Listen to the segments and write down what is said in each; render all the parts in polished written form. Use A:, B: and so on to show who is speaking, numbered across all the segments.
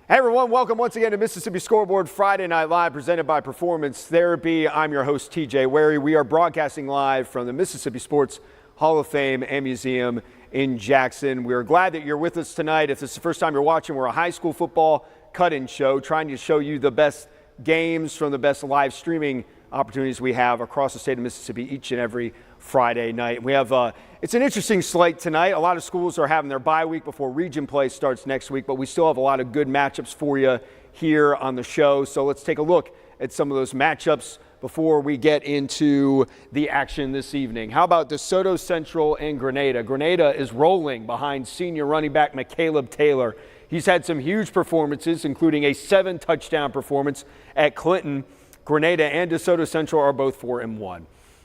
A: Hey everyone, welcome once again to Mississippi Scoreboard Friday Night Live, presented by Performance Therapy. I'm your host, TJ Werre. We are broadcasting live from the Mississippi Sports Hall of Fame and Museum in Jackson. We are glad that you're with us tonight. If this is the first time you're watching, we're a high school football cut-in show, trying to show you the best games from the best live streaming opportunities we have across the state of Mississippi each and every Friday night. We have it's an interesting slate tonight. A lot of schools are having their bye week before region play starts next week, but we still have a lot of good matchups for you here on the show. So let's take a look at some of those matchups before we get into the action this evening. How about DeSoto Central and Grenada? Grenada is rolling behind senior running back McCaleb Taylor. He's had some huge performances, including a 7-touchdown performance at Clinton. Grenada and DeSoto Central are both 4-1.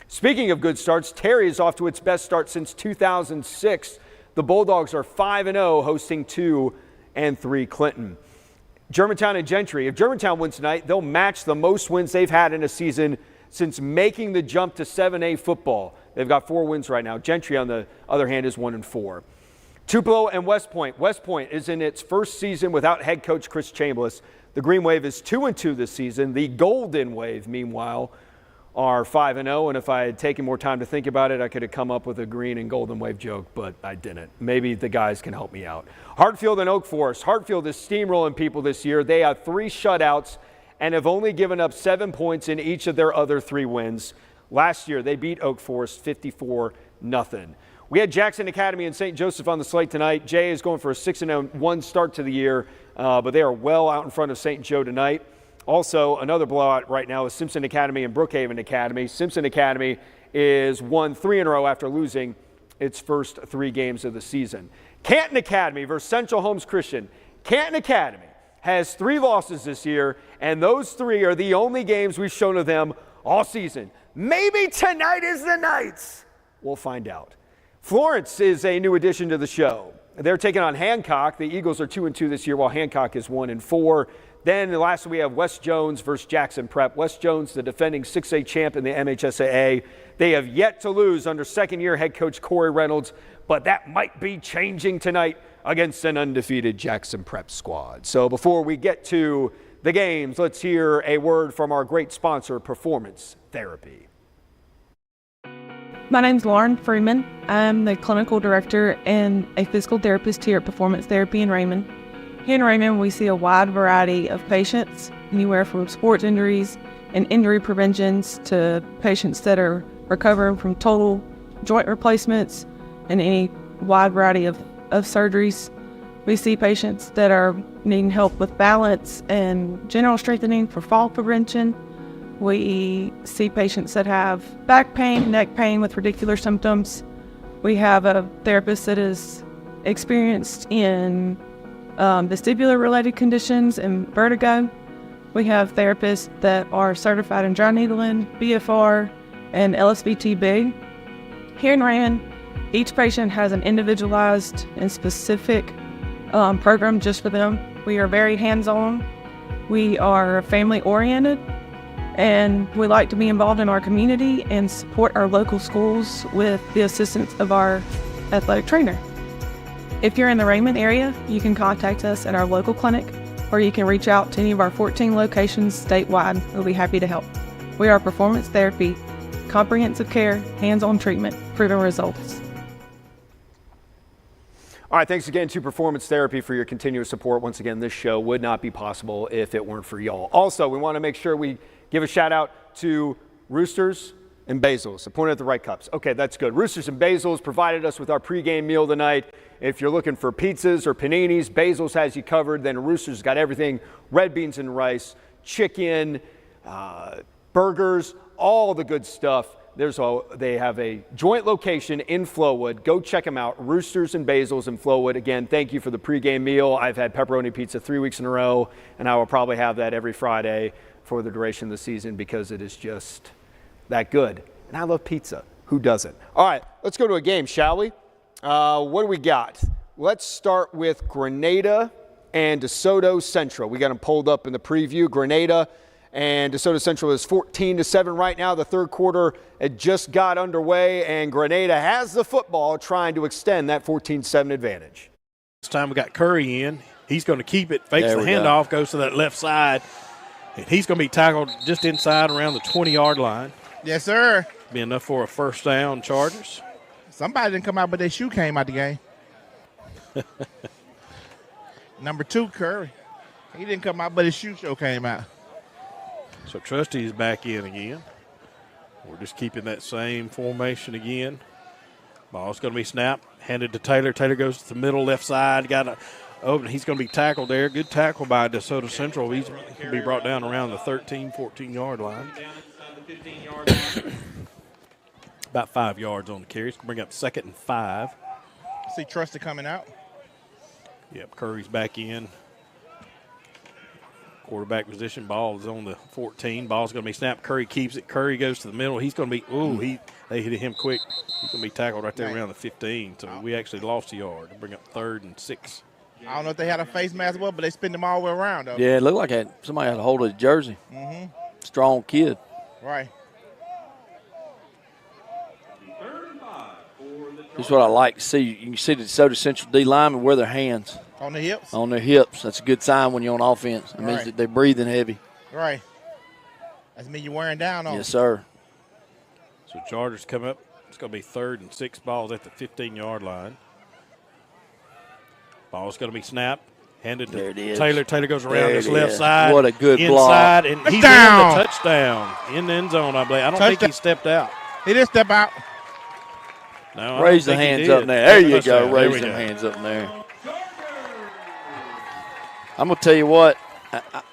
A: Speaking of good starts, Terry is off to its best start since 2006. The Bulldogs are 5-0, hosting 2-3 Clinton. Germantown and Gentry. If Germantown wins tonight, they'll match the most wins they've had in a season since making the jump to 7A football. They've got 4 wins right now. Gentry, on the other hand, is 1-4. Tupelo and West Point. West Point is in its first season without head coach Chris Chambliss. The Green Wave is 2-2 this season. The Golden Wave, meanwhile, are 5-0, and if I had taken more time to think about it, I could have come up with a green and golden wave joke, but I didn't. Maybe the guys can help me out. Hartfield and Oak Forest. Hartfield is steamrolling people this year. They have 3 shutouts and have only given up 7 points in each of their other 3 wins. Last year, they beat Oak Forest 54-0. We had Jackson Academy and St. Joseph on the slate tonight. Jay is going for a 6-1 start to the year, but they are well out in front of St. Joe tonight. Also, another blowout right now is Simpson Academy and Brookhaven Academy. Simpson Academy is won 3 in a row after losing its first 3 games of the season. Canton Academy versus Central Homes Christian. Canton Academy has 3 losses this year, and those 3 are the only games we've shown of them all season. Maybe tonight is the night. We'll find out. Florence is a new addition to the show. They're taking on Hancock. The Eagles are 2-2 this year, while Hancock is 1-4. Then lastly, we have West Jones versus Jackson Prep. West Jones, the defending 6A champ in the MHSAA. They have yet to lose under second-year head coach Corey Reynolds, but that might be changing tonight against an undefeated Jackson Prep squad. So before we get to the games, let's hear a word from our great sponsor, Performance Therapy.
B: My name's Lauren Freeman. I'm the clinical director and a physical therapist here at Performance Therapy in Raymond. Here in Raymond, we see a wide variety of patients, anywhere from sports injuries and injury preventions to patients that are recovering from total joint replacements and any wide variety of surgeries. We see patients that are needing help with balance and general strengthening for fall prevention. We see patients that have back pain, neck pain with radicular symptoms. We have a therapist that is experienced in vestibular-related conditions and vertigo. We have therapists that are certified in dry needling, BFR, and LSVTB. Here in Raymond, each patient has an individualized and specific program just for them. We are very hands-on. We are family-oriented, and we like to be involved in our community and support our local schools with the assistance of our athletic trainer. If you're in the Raymond area, you can contact us at our local clinic, or you can reach out to any of our 14 locations statewide. We'll be happy to help. We are Performance Therapy, comprehensive care, hands-on treatment, proven results.
A: All right, thanks again to Performance Therapy for your continuous support. Once again, this show would not be possible if it weren't for y'all. Also, we want to make sure we give a shout out to Roosters and Basil's. I pointed at the right cups. Okay, that's good. Roosters and Basil's provided us with our pregame meal tonight. If you're looking for pizzas or paninis, Basil's has you covered. Then Roosters got everything: red beans and rice, chicken, burgers, all the good stuff. They have a joint location in Flowood. Go check them out. Roosters and Basil's in Flowood. Again, thank you for the pregame meal. I've had pepperoni pizza 3 weeks in a row, and I will probably have that every Friday for the duration of the season because it is just that good. And I love pizza. Who doesn't? All right, let's go to a game, shall we? What do we got? Let's start with Grenada and DeSoto Central. We got them pulled up in the preview. Grenada and DeSoto Central is 14-7 right now. The third quarter had just got underway, and Grenada has the football trying to extend that 14-7 advantage.
C: This time we got Curry in. He's going to keep it, fakes the handoff, goes to that left side, and he's going to be tackled just inside around the 20-yard line.
D: Yes, sir.
C: Be enough for a first down, Chargers.
D: Somebody didn't come out, but their shoe came out the game. Number 2, Curry. He didn't come out, but his shoe came out.
C: So Trusty is back in again. We're just keeping that same formation again. Ball's going to be snapped, handed to Taylor. Taylor goes to the middle left side. He's going to be tackled there. Good tackle by DeSoto Central. He's going to be brought down around the 13, 14-yard line. About 5 yards on the carry. It's going to bring up 2nd and 5.
D: See Trusty coming out.
C: Yep, Curry's back in. Quarterback position. Ball is on the 14. Ball's going to be snapped. Curry keeps it. Curry goes to the middle. He's going to be, they hit him quick. He's going to be tackled right there around the 15. So we actually lost a yard to bring up 3rd and 6.
D: I don't know if they had a face mask, but they spin them all the way around, though.
E: Yeah, it looked like somebody had a hold of his jersey.
D: Mm-hmm.
E: Strong kid.
D: Right.
E: This is what I like to see. You can see the DeSoto Central D linemen wear their hands.
D: On the hips?
E: On their hips. That's a good sign when you're on offense. It means that they're breathing heavy.
D: Right. That means you're wearing down on
E: Yes, sir.
C: So Chargers come up. It's going to be 3rd and 6. Ball's at the 15-yard line. Ball's going to be snapped. Handed to Taylor. Taylor goes around this left side.
E: What a good
C: inside,
E: block.
C: And he's in the touchdown. In the end zone, I believe. I don't think he stepped out.
D: He didn't step out.
C: No,
E: raise the hands up there. There you go. Raise them hands up there. I'm going to tell you what.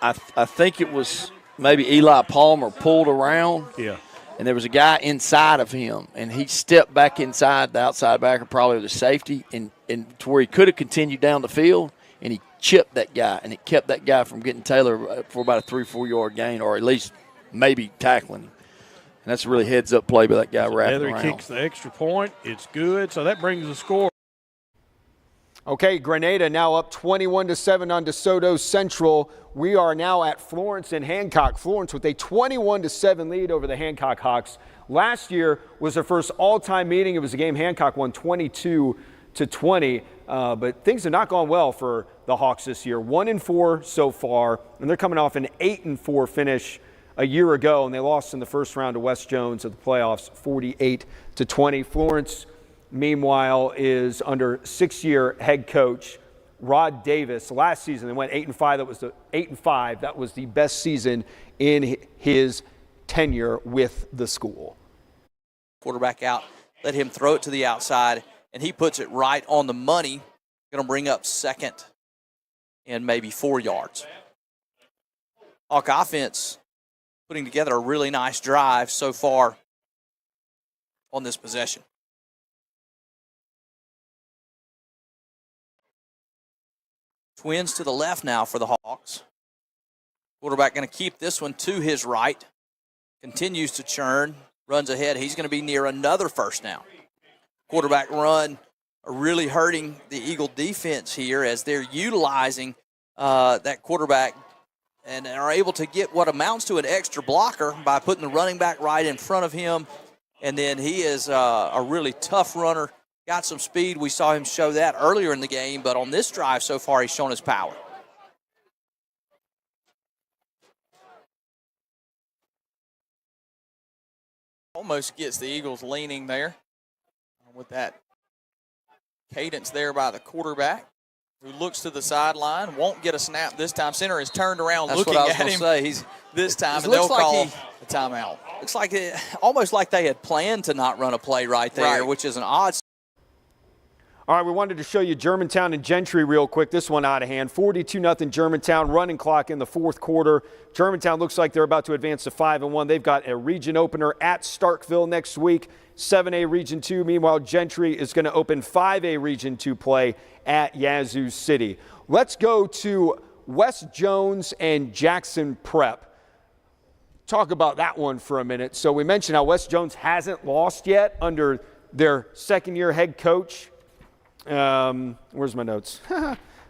E: I think it was maybe Eli Palmer pulled around.
C: Yeah.
E: And there was a guy inside of him, and he stepped back inside the outside backer, probably with a safety, and to where he could have continued down the field, and he chipped that guy, and it kept that guy from getting Taylor for about a 3-4 yard gain, or at least maybe tackling him. And that's a really heads-up play by that guy wrapping around.
C: Heather kicks the extra point. It's good, so that brings the score.
A: Okay, Grenada now up 21-7 on DeSoto Central. We are now at Florence and Hancock. Florence with a 21-7 lead over the Hancock Hawks. Last year was their first all-time meeting. It was a game Hancock won 22-20, but things have not gone well for the Hawks this year. 1-4 so far, and they're coming off an 8-4 finish a year ago, and they lost in the first round to West Jones of the playoffs, 48-20. Florence, meanwhile, is under 6-year head coach Rod Davis. Last season they went 8-5. That was the 8-5. That was the best season in his tenure with the school.
F: Quarterback out, let him throw it to the outside, and he puts it right on the money. Going to bring up 2nd and maybe 4 yards. Hawk offense putting together a really nice drive so far on this possession. Twins to the left now for the Hawks. Quarterback going to keep this one to his right. Continues to churn. Runs ahead. He's going to be near another first down. Quarterback run really hurting the Eagle defense here as they're utilizing that quarterback and are able to get what amounts to an extra blocker by putting the running back right in front of him. And then he is a really tough runner. Got some speed. We saw him show that earlier in the game, but on this drive so far, he's shown his power.
G: Almost gets the Eagles leaning there with that cadence there by the quarterback, who looks to the sideline, won't get a snap this time. Center is turned around looking at him this time, and they'll call a timeout.
F: Looks like almost like they had planned to not run a play right there, which is an odd.
A: All right, we wanted to show you Germantown and Gentry real quick. This one out of hand. 42-0 Germantown, running clock in the fourth quarter. Germantown looks like they're about to advance to 5-1. They've got a region opener at Starkville next week, 7A Region 2. Meanwhile, Gentry is going to open 5A Region 2 play at Yazoo City. Let's go to West Jones and Jackson Prep. Talk about that one for a minute. So we mentioned how West Jones hasn't lost yet under their second-year head coach. Where's my notes?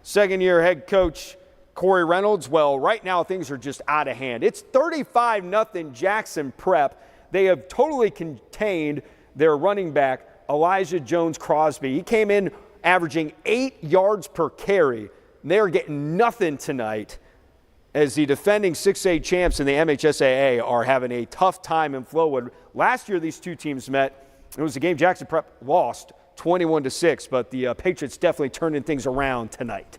A: Second-year head coach Corey Reynolds. Well, right now things are just out of hand. It's 35-0 Jackson Prep. They have totally contained their running back, Elijah Jones-Crosby. He came in averaging 8 yards per carry and they are getting nothing tonight as the defending 6A champs in the MHSAA are having a tough time in Flowood. Last year, these two teams met. It was a game Jackson Prep lost 21-6, but the Patriots definitely turning things around tonight.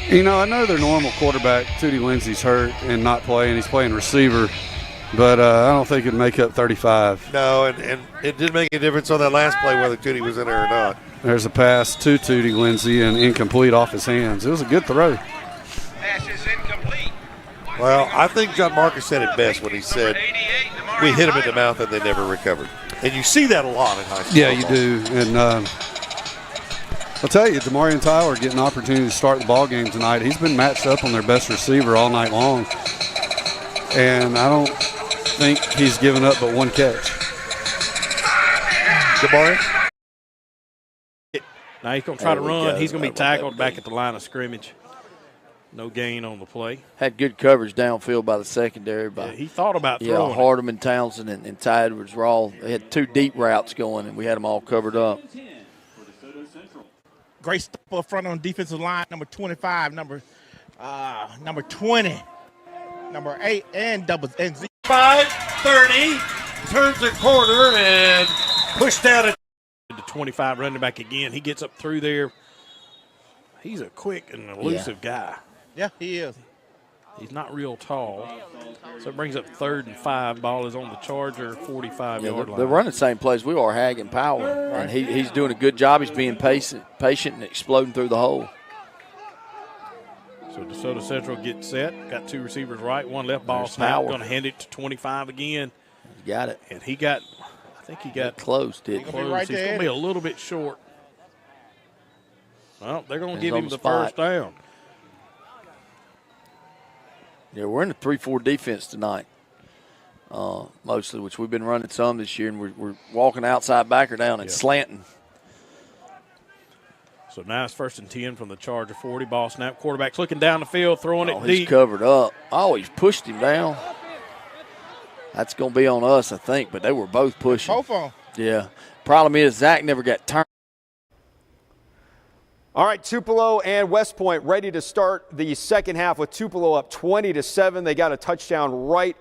H: You know, I know their normal quarterback, Tootie Lindsey's hurt and not playing. He's playing receiver, but I don't think it'd make up 35.
I: No, and it didn't make a difference on that last play whether Tootie was in there or not.
H: There's a pass to Tootie Lindsey and incomplete off his hands. It was a good throw.
J: Pass is incomplete.
I: Well, I think John Marcus said it best when he said, we hit him in the mouth and they never recovered. And you see that a lot in high school.
H: Yeah, you do. And I'll tell you, Demarion Tyler getting an opportunity to start the ball game tonight. He's been matched up on their best receiver all night long. And I don't think he's given up but one catch.
I: Demarion?
C: Now he's going to try to run. He's going to be tackled back at the line of scrimmage. No gain on the play.
E: Had good coverage downfield by the secondary.
C: He thought about throwing.
E: Yeah, Hardeman, Townsend, and Ty Edwards were all – they had two deep routes going, and we had them all covered up.
D: Great step up front on defensive line, number 25, number 20, number 8, and double and
I: 5-30, turns the corner and pushed down it.
C: The 25 running back again. He gets up through there. He's a quick and elusive guy.
D: Yeah, he is.
C: He's not real tall. So it brings up 3rd and 5. Ball is on the Charger 45-yard line.
E: They're running the same plays we are, Hag and Powell. And he's doing a good job. He's being patient and exploding through the hole.
C: So DeSoto Central gets set. Got two receivers right, one left. Ball snap. Going to hand it to 25 again.
E: He got it.
C: And he got, I think he got
E: close.
C: He's going to be a little bit short. Well, they're going to give him the first down.
E: Yeah, we're in a 3-4 defense tonight, mostly, which we've been running some this year, and we're walking outside backer down and slanting.
C: So now it's 1st and 10 from the Charger 40. Ball snap. Quarterback's looking down the field, throwing it deep.
E: He's covered up. Oh, he's pushed him down. That's going to be on us, I think, but they were both pushing.
D: Both of them.
E: Yeah. Problem is, Zach never got turned.
A: All right, Tupelo and West Point ready to start the second half with Tupelo up 20-7. They got a touchdown right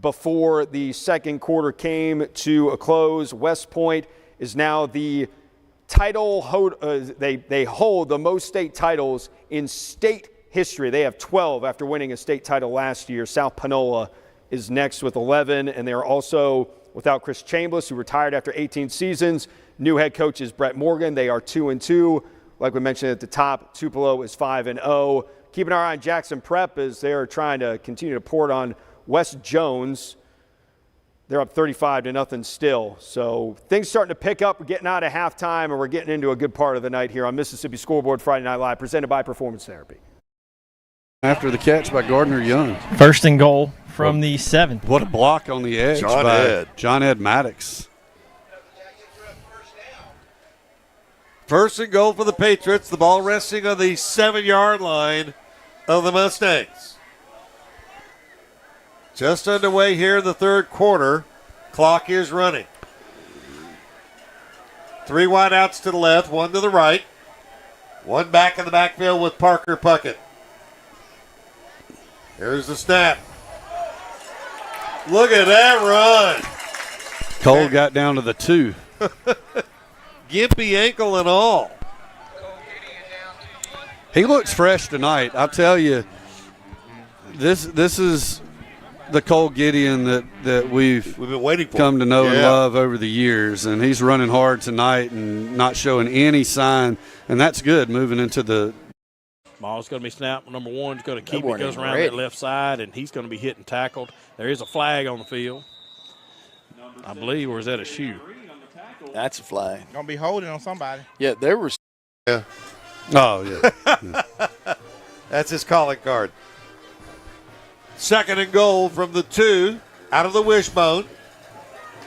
A: before the second quarter came to a close. West Point is now the title they hold the most state titles in state history. They have 12 after winning a state title last year. South Panola is next with 11, and they are also without Chris Chambliss, who retired after 18 seasons. New head coach is Brett Morgan. They are 2-2. Like we mentioned at the top, Tupelo is 5-0. Keep an eye on Jackson Prep as they're trying to continue to port on West Jones. They're up 35-0 still. So things starting to pick up. We're getting out of halftime, and we're getting into a good part of the night here on Mississippi Scoreboard Friday Night Live, presented by Performance Therapy.
H: After the catch by Gardner Young.
K: 1st and goal from the 7.
H: What a block on the edge by John Ed Maddox.
I: 1st and goal for the Patriots. The ball resting on the 7-yard line of the Mustangs. Just underway here in the third quarter. Clock is running. 3 wideouts to the left, 1 to the right. 1 back in the backfield with Parker Puckett. Here's the snap. Look at that run.
H: Cole got down to the 2.
I: Gimpy ankle and all.
H: He looks fresh tonight. I'll tell you, this is the Cole Gideon that we've
I: been waiting for,
H: come to know and love over the years, and he's running hard tonight and not showing any sign, and that's good moving into the.
C: Ball's going to be snapped. Number 1's going to keep it. Goes around that left side, and he's going to be hit and tackled. There is a flag on the field, I believe, or is that a shoe?
E: That's a flag.
D: Gonna be holding on somebody.
E: Yeah, there was.
I: Yeah.
H: Oh, yeah.
I: That's his calling card. 2nd and goal from the 2, out of the wishbone.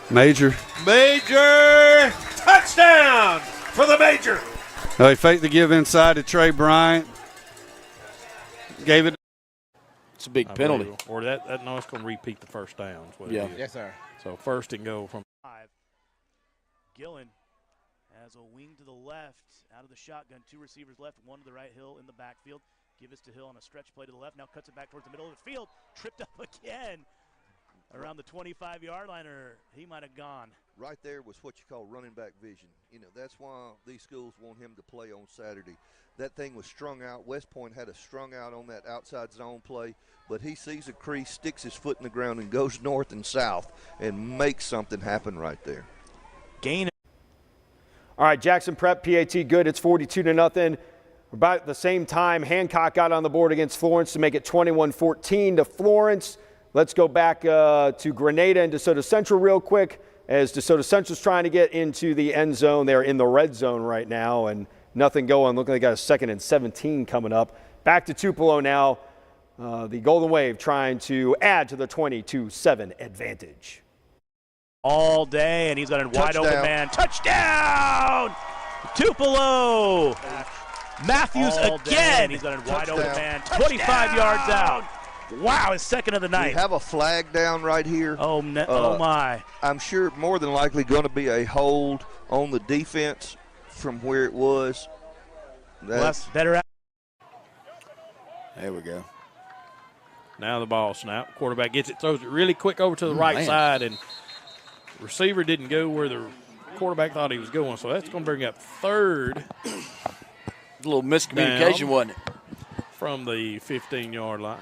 H: Major.
I: Touchdown for the Major.
H: He faked the give inside to Trey Bryant. Gave it.
E: It's a big penalty.
C: Or that no, it's going to repeat the first down.
D: Yeah. Yes, sir.
C: So 1st and goal from
L: 5. Gillen As a wing to the left, out of the shotgun, 2 receivers left, 1 to the right. Hill in the backfield. Give this to Hill on a stretch play to the left. Now cuts it back towards the middle of the field. Tripped up again around the 25-yard line, or he might have gone.
M: Right there was what you call running back vision. You know, that's why these schools want him to play on Saturday. That thing was strung out. West Point had us strung out on that outside zone play, but he sees a crease, sticks his foot in the ground, and goes north and south and makes something happen right there.
L: Gain.
A: All right, Jackson Prep, PAT good. It's 42-0. About the same time, Hancock got on the board against Florence to make it 21-14 to Florence. Let's go back to Grenada and DeSoto Central real quick, as DeSoto Central's trying to get into the end zone. They're in the red zone right now, and nothing going. Looking like they got a 2nd and 17 coming up. Back to Tupelo now. The Golden Wave trying to add to the 22-7 advantage.
L: All day, and he's got a wide open man. Touchdown! Tupelo! Matthews all again. He's got a wide open man. 25 yards out. Wow, his 2nd of the night.
M: We have a flag down right here.
L: Oh, oh my.
M: I'm sure more than likely going to be a hold on the defense from where it was.
L: That's better.
E: There we go.
C: Now the ball snap. Quarterback gets it, throws it really quick over to the right side, and receiver didn't go where the quarterback thought he was going, so that's going to bring up 3rd.
E: A little miscommunication, wasn't it?
C: From the 15-yard line.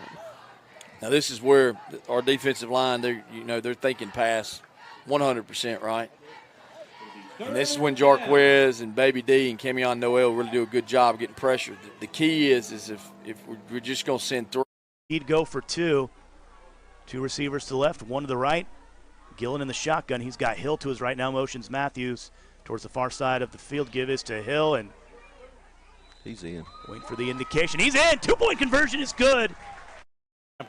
E: Now this is where our defensive line, they're thinking pass 100%, right? And this is when Jarquez and Baby D and Camion Noel really do a good job getting pressure. The key is if we're just going to send 3.
L: He'd go for 2. 2 receivers to the left, 1 to the right. Gillen in the shotgun. He's got Hill to his right now. Motions Matthews towards the far side of the field. Give this to Hill, and
M: he's in.
L: Wait for the indication. He's in. 2-point conversion is good.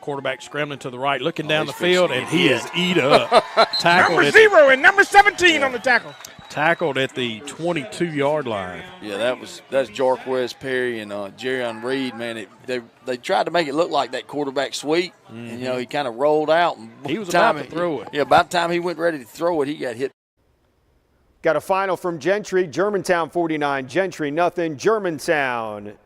C: Quarterback scrambling to the right, looking down the field, and he is eat up.
D: Tackled number 0 and number 17 on the tackle.
C: Tackled at the 22-yard line.
E: Yeah, that's Jarquez Perry and Jerrion Reed, man. They tried to make it look like that quarterback sweep, and he kind of rolled out. And
C: he was about to throw it.
E: Yeah, by the time he went ready to throw it, he got hit.
A: Got a final from Gentry. Germantown 49, Gentry nothing. Germantown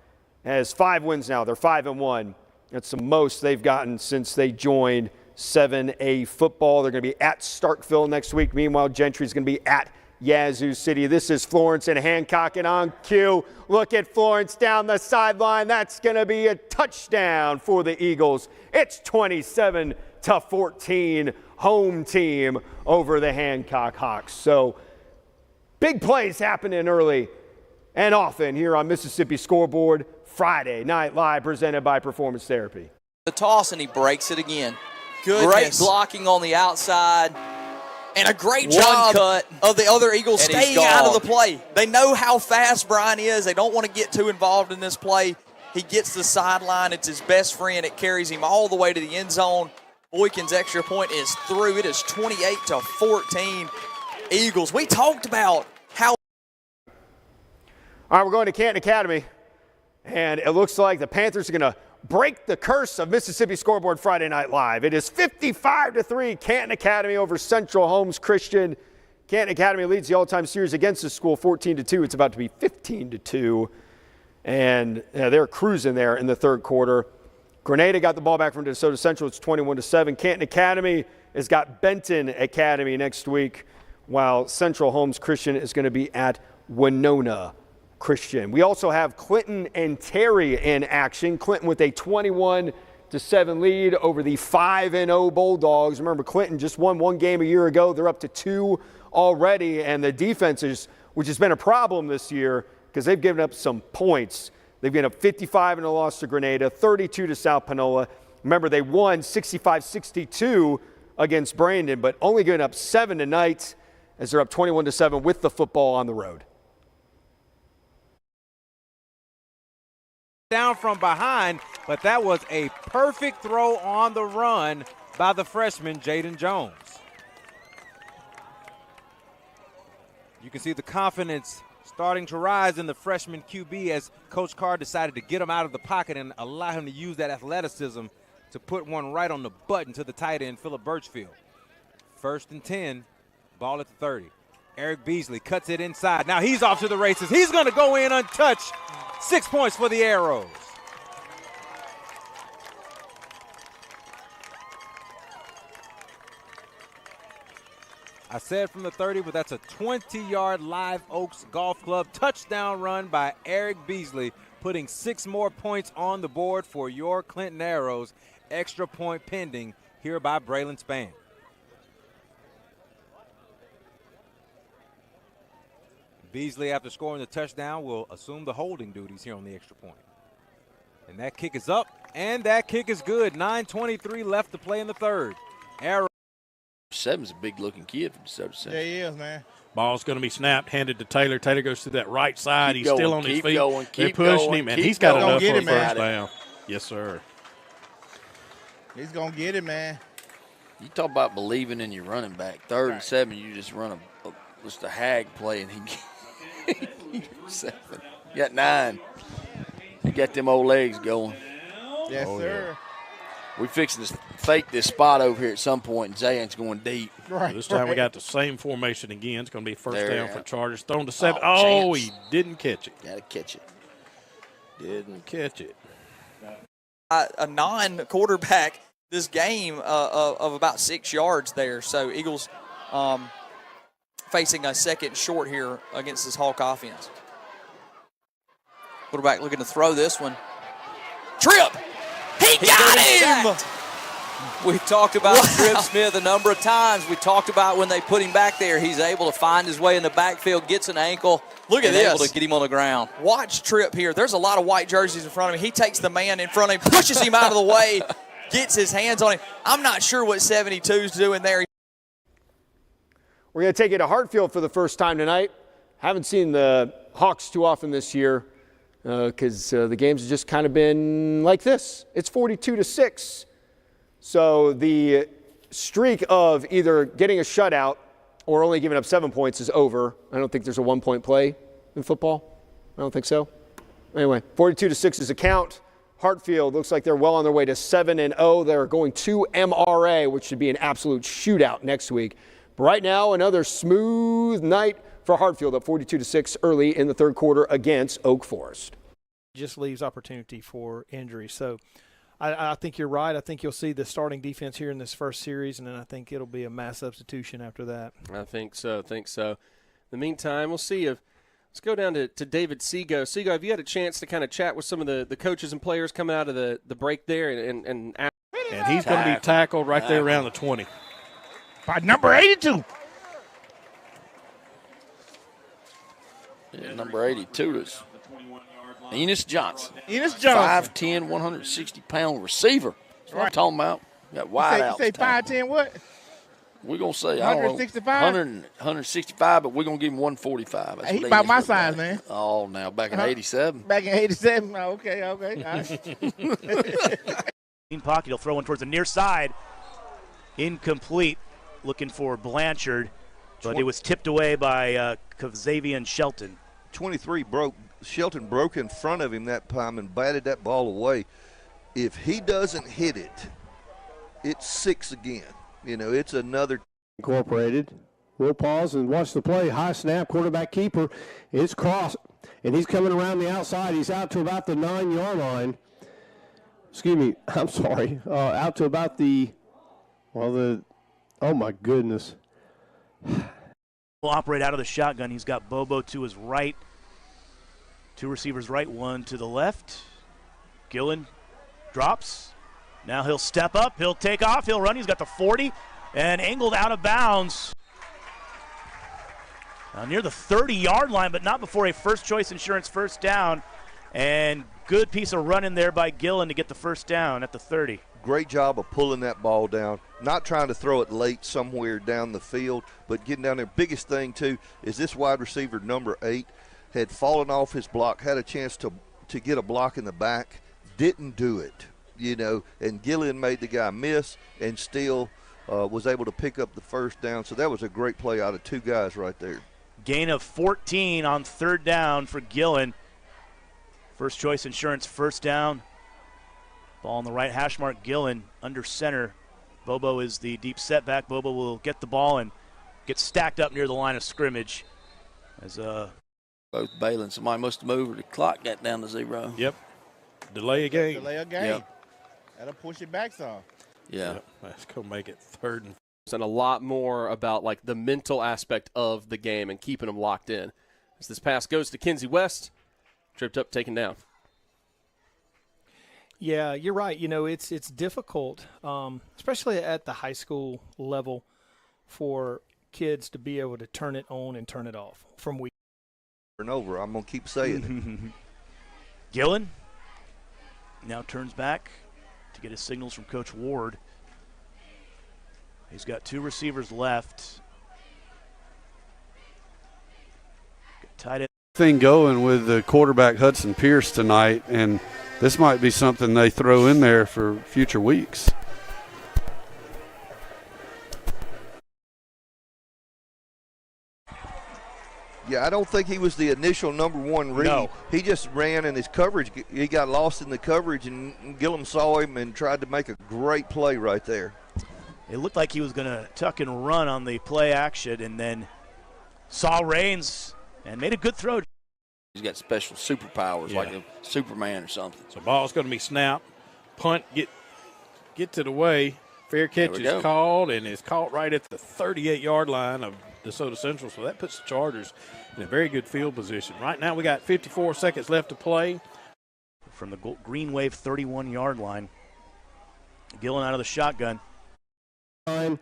A: has 5 wins now. They're 5-1. That's the most they've gotten since they joined 7A football. They're going to be at Starkville next week. Meanwhile, Gentry's going to be at Yazoo City. This is Florence and Hancock, and on cue, look at Florence down the sideline. That's going to be a touchdown for the Eagles. It's 27-14, home team over the Hancock Hawks. So big plays happening early and often here on Mississippi Scoreboard Friday Night Live, presented by Performance Therapy.
F: The toss, and he breaks it again. Great blocking on the outside. And a great job cut of the other Eagles staying out of the play. They know how fast Brian is. They don't want to get too involved in this play. He gets the sideline. It's his best friend. It carries him all the way to the end zone. Boykin's extra point is through. It is 28-14 Eagles. We talked about how.
A: All right, we're going to Canton Academy. And it looks like the Panthers are going to break the curse of Mississippi Scoreboard Friday Night Live. It is 55-3, Canton Academy over Central Holmes Christian. Canton Academy leads the all-time series against the school 14-2. It's about to be 15-2. And they're cruising there in the third quarter. Grenada got the ball back from DeSoto Central. It's 21-7. Canton Academy has got Benton Academy next week, while Central Holmes Christian is going to be at Winona Christian. We also have Clinton and Terry in action. Clinton with a 21-7 lead over the 5-0 Bulldogs. Remember, Clinton just won 1 game a year ago. They're up to 2 already, and the defenses, which has been a problem this year because they've given up some points. They've given up 55 in a loss to Grenada, 32 to South Panola. Remember, they won 65-62 against Brandon, but only giving up 7 tonight as they're up 21-7 with the football on the road.
N: Down from behind, but that was a perfect throw on the run by the freshman Jaden Jones. You can see the confidence starting to rise in the freshman QB as Coach Carr decided to get him out of the pocket and allow him to use that athleticism to put one right on the button to the tight end, Phillip Birchfield. 1st and 10, ball at the 30. Eric Beasley cuts it inside. Now he's off to the races. He's going to go in untouched. 6 points for the Arrows. I said from the 30, but that's a 20-yard Live Oaks Golf Club touchdown run by Eric Beasley, putting 6 more points on the board for your Clinton Arrows. Extra point pending here by Braylon Spann. Beasley, after scoring the touchdown, will assume the holding duties here on the extra point. And that kick is up, and that kick is good. 9:23 left to play in the third. Arrows.
E: 7's a big-looking kid from Southern.
D: Yeah, he is, man.
C: Ball's going to be snapped, handed to Taylor. Taylor goes to that right side.
E: Keep
C: He's still
E: going,
C: on his
E: keep
C: feet.
E: going,
C: They're
E: keep
C: pushing
E: going,
C: him, and
E: keep
C: he's got
E: going.
C: enough
D: Get
C: for a
D: it, man.
C: first down. Yes, sir.
D: He's going to get it, man.
E: You talk about believing in your running back. 3rd and 7, you just run just a hag play, and he 7. You got 9. You got them old legs going.
D: Yes, sir.
E: Yeah. We fixing to fake this spot over here at some point, and Zayan's going deep.
D: Right.
C: This time we got the same formation again. It's going to be first
E: There,
C: down
E: yeah.
C: for Chargers. Thrown to 7.
E: Oh,
C: He didn't catch it.
E: Got to catch it.
C: Didn't catch it.
G: A non-quarterback this game of about 6 yards there. So Eagles facing a second short here against this Hawk offense. Quarterback looking to throw this one. Trip! He got him!
F: We've talked about Trip Smith a number of times. We talked about when they put him back there, he's able to find his way in the backfield, gets an ankle.
G: Look at
F: and
G: this.
F: able to get him on the ground.
G: Watch Trip here. There's a lot of white jerseys in front of him. He takes the man in front of him, pushes him out of the way, gets his hands on him. I'm not sure what 72's doing there.
A: We're going to take it to Hartfield for the first time tonight. Haven't seen the Hawks too often this year because the games have just kind of been like this. It's 42-6. So the streak of either getting a shutout or only giving up 7 points is over. I don't think there's a 1-point play in football. I don't think so. Anyway, 42-6 is a count. Hartfield looks like they're well on their way to 7-0. They're going to MRA, which should be an absolute shootout next week. But right now, another smooth night for Hartfield up 42-6 early in the third quarter against Oak Forest.
K: Just leaves opportunity for injury. So I think you're right. I think you'll see the starting defense here in this first series, and then I think it'll be a mass substitution after that.
O: I think so. In the meantime, we'll see if let's go down to David Seago. Seago, have you had a chance to kind of chat with some of the coaches and players coming out of the break there? And
C: he's going to be tackled right there around the 20.
D: By number 82.
E: Yeah, number 82 is Enos Johnson.
D: 5'10",
E: 160-pound receiver. That's what I'm talking about. Got wide out.
D: You say 5'10" what?
E: We're going to say,
D: 165?
E: 165, but we're going to give him 145. That's
D: He
E: what
D: about
E: Enos
D: my
E: looked
D: size,
E: like.
D: man.
E: Oh, now, back in 87.
D: Back in 87. Oh, okay. All right.
L: Pocket, he'll throw one towards the near side. Incomplete. Looking for Blanchard, but it was tipped away by Xavier Shelton.
M: 23 broke. Shelton broke in front of him that time and batted that ball away. If he doesn't hit it, it's 6 again. You know, it's another.
P: Incorporated. We'll pause and watch the play. High snap, quarterback keeper. It's crossed, and he's coming around the outside. He's out to about the 9-yard line. Excuse me, I'm sorry. Out to about oh my goodness.
L: Will operate out of the shotgun. He's got Bobo to his right. 2 receivers right, 1 to the left. Gillen drops. Now he'll step up. He'll take off. He'll run. He's got the 40 and angled out of bounds. Near the 30-yard line, but not before a first-choice insurance first down. And good piece of running there by Gillen to get the first down at the 30.
M: Great job of pulling that ball down, not trying to throw it late somewhere down the field, but getting down there. Biggest thing, too, is this wide receiver, number 8, had fallen off his block, had a chance to get a block in the back, didn't do it, you know, and Gillian made the guy miss and still was able to pick up the first down. So that was a great play out of 2 guys right there.
L: Gain of 14 on third down for Gillen. First choice insurance first down. Ball on the right hash mark. Gillen under center. Bobo is the deep setback. Bobo will get the ball and gets stacked up near the line of scrimmage. As
E: both bailing. Somebody must have moved. The clock got down to 0.
C: Yep. Delay a game.
D: Delay a game.
E: Yep.
D: That'll push it back some.
E: Yeah.
C: Yep. Let's go make it 3rd and.
O: And a lot more about like the mental aspect of the game and keeping them locked in. As this pass goes to Kinsey West, tripped up, taken down.
K: Yeah, you're right. You know, it's difficult, especially at the high school level, for kids to be able to turn it on and turn it off from week
M: and over. I'm going to keep saying it.
L: Gillen now turns back to get his signals from Coach Ward. He's got 2 receivers left. Tight end.
H: Thing going with the quarterback Hudson Pierce tonight, and this might be something they throw in there for future weeks.
M: Yeah, I don't think he was the initial number 1 read.
L: No.
M: He just ran in his coverage. He got lost in the coverage, and Gillum saw him and tried to make a great play right there.
L: It looked like he was going to tuck and run on the play action, and then saw Raines and made a good throw.
E: He's got special superpowers, like a Superman or something.
C: So ball's going to be snapped. Punt, get to the way. Fair catch is called, and it's caught right at the 38-yard line of DeSoto Central. So that puts the Chargers in a very good field position. Right now we got 54 seconds left to play.
L: From the Green Wave 31-yard line. Gillen out of the shotgun.
P: And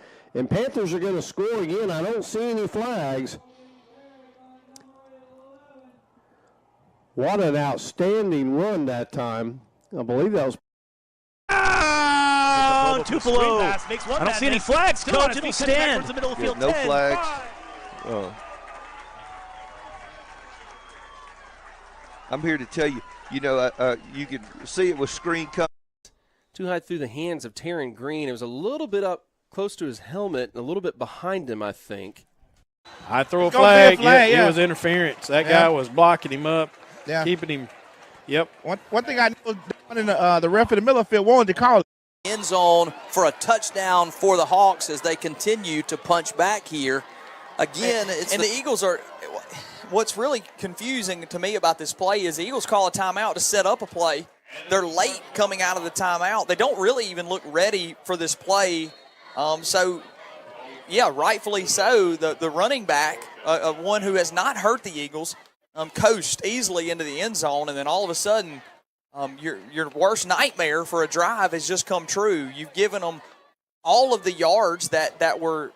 P: Panthers are going to score again. I don't see any flags. What an outstanding run that time. I believe that was.
L: Tupelo. I don't see any flags, Coach. It'll stand. The middle of the field.
M: No flags. Oh. I'm here to tell you, you could see it was screen coming.
O: Too high through the hands of Taryn Green. It was a little bit up close to his helmet and a little bit behind him, I think.
C: I throw a flag.
D: Yeah.
C: It was interference. That guy was blocking him up, keeping him. Yep.
D: One thing I know, the ref in the middle of the field wanted to call it.
F: End zone for a touchdown for the Hawks as they continue to punch back here. Again, the Eagles are – what's really confusing to me about this play is the Eagles call a timeout to set up a play. They're late coming out of the timeout. They don't really even look ready for this play. Rightfully so. The running back, one who has not hurt the Eagles, coast easily into the end zone, and then all of a sudden your worst nightmare for a drive has just come true. You've given them all of the yards that were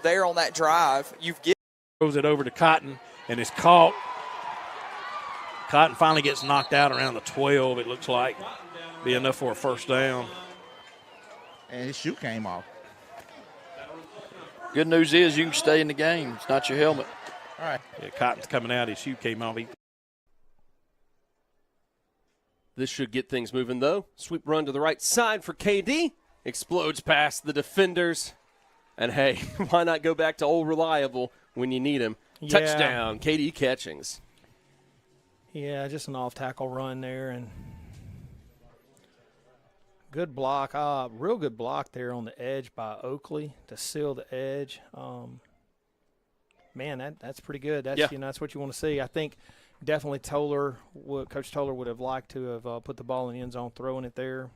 F: there on that drive.
C: Throws it over to Cotton, and it's caught. Cotton finally gets knocked out around the 12, it looks like. Be enough for a first down.
D: And his shoe came off.
E: Good news is you can stay in the game. It's not your helmet.
D: All right.
C: Yeah, Cotton's coming out. His shoe came off.
O: This should get things moving, though. Sweep run to the right side for KD. Explodes past the defenders. And, hey, why not go back to old reliable when you need him?
K: Yeah.
O: Touchdown, KD Catchings.
K: Yeah, just an off-tackle run there. And good block. Real good block there on the edge by Oakley to seal the edge. Man, that's pretty good. That's what you want to see. I think definitely Coach Toller would have liked to have put the ball in the end zone, throwing it there.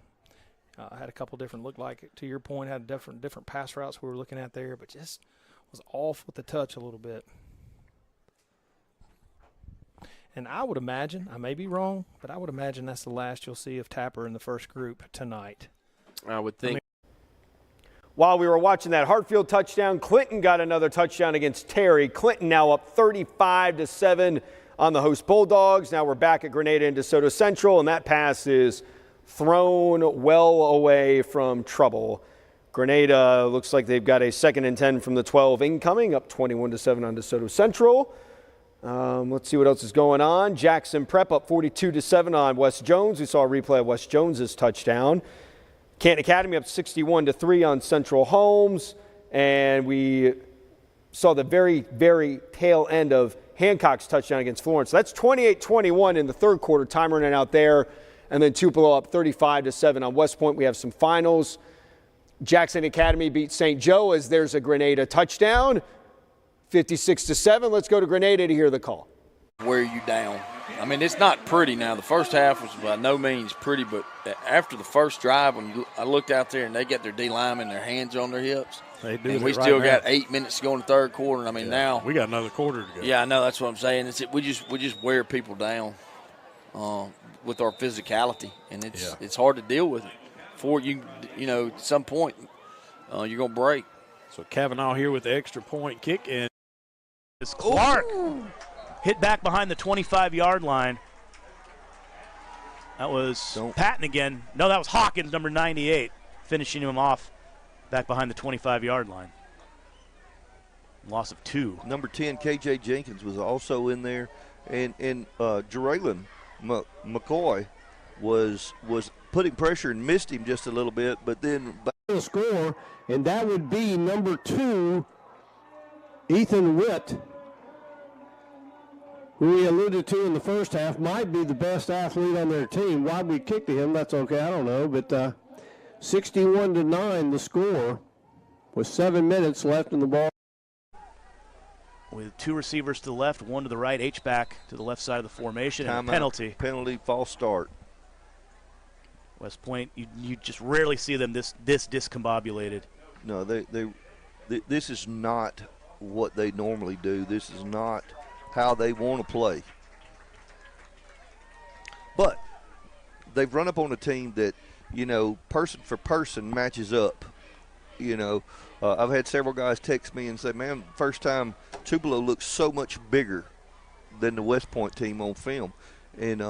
K: Had a couple different, looked like, to your point, had different pass routes we were looking at there, but just was off with the touch a little bit. And I would imagine, I may be wrong, but I would imagine that's the last you'll see of Tapper in the first group tonight.
O: I would think.
A: While we were watching that Hartfield touchdown, Clinton got another touchdown against Terry. Clinton now up 35-7 on the host Bulldogs. Now we're back at Grenada and DeSoto Central, and that pass is thrown well away from trouble. Grenada looks like they've got a 2nd and 10 from the 12 incoming, up 21-7 on DeSoto Central. Let's see what else is going on. Jackson Prep up 42-7 on West Jones. We saw a replay of West Jones's touchdown. Canton Academy up 61-3 on Central Holmes. And we saw the very, very tail end of Hancock's touchdown against Florence. So that's 28-21 in the third quarter. Time running out there. And then Tupelo up 35-7 on West Point. We have some finals. Jackson Academy beat St. Joe as there's a Grenada touchdown. 56-7. Let's go to Grenada to hear the call.
E: Wear you down. I mean, it's not pretty now. The first half was by no means pretty, but after the first drive, when I looked out there and they got their D linemen, their hands on their hips, and we still got 8 minutes to go in the third quarter. And I mean, now
C: we got another quarter to go.
E: Yeah, I know. That's what I'm saying. We just wear people down with our physicality, and it's hard to deal with it. Before at some point, you're gonna break.
C: So Kavanaugh here with the extra point kick, and
L: it's Clark. Hit back behind the 25-yard line. That was Patton again. No, that was Hawkins, number 98, finishing him off back behind the 25-yard line. Loss of 2.
M: Number 10, K.J. Jenkins, was also in there. And Jeraylen McCoy was putting pressure and missed him just a little bit, but then
P: the score, and that would be number 2, Ethan Witt, who we alluded to in the first half, might be the best athlete on their team. Why we kicked to him, that's okay, I don't know. But 61-9 the score with 7 minutes left in the ball.
L: With 2 receivers to the left, 1 to the right, H-back to the left side of the formation, and a penalty.
M: Penalty, false start.
L: West Point, you just rarely see them this discombobulated.
M: No, this is not what they normally do. This is not how they want to play. But they've run up on a team that, person for person matches up. I've had several guys text me and say, man, first time Tupelo looks so much bigger than the West Point team on film. And,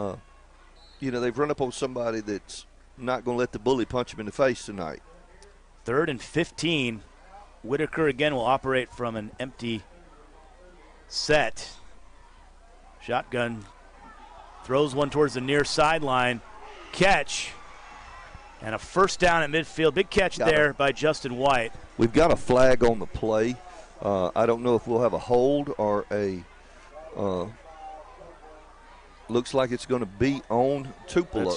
M: they've run up on somebody that's not going to let the bully punch him in the face tonight.
L: 3rd and 15. Whitaker again will operate from an empty set. Shotgun throws one towards the near sideline. Catch. And a first down at midfield. Big catch there by Justin White.
M: We've got a flag on the play. I don't know if we'll have a hold or a looks like it's going to be on Tupelo.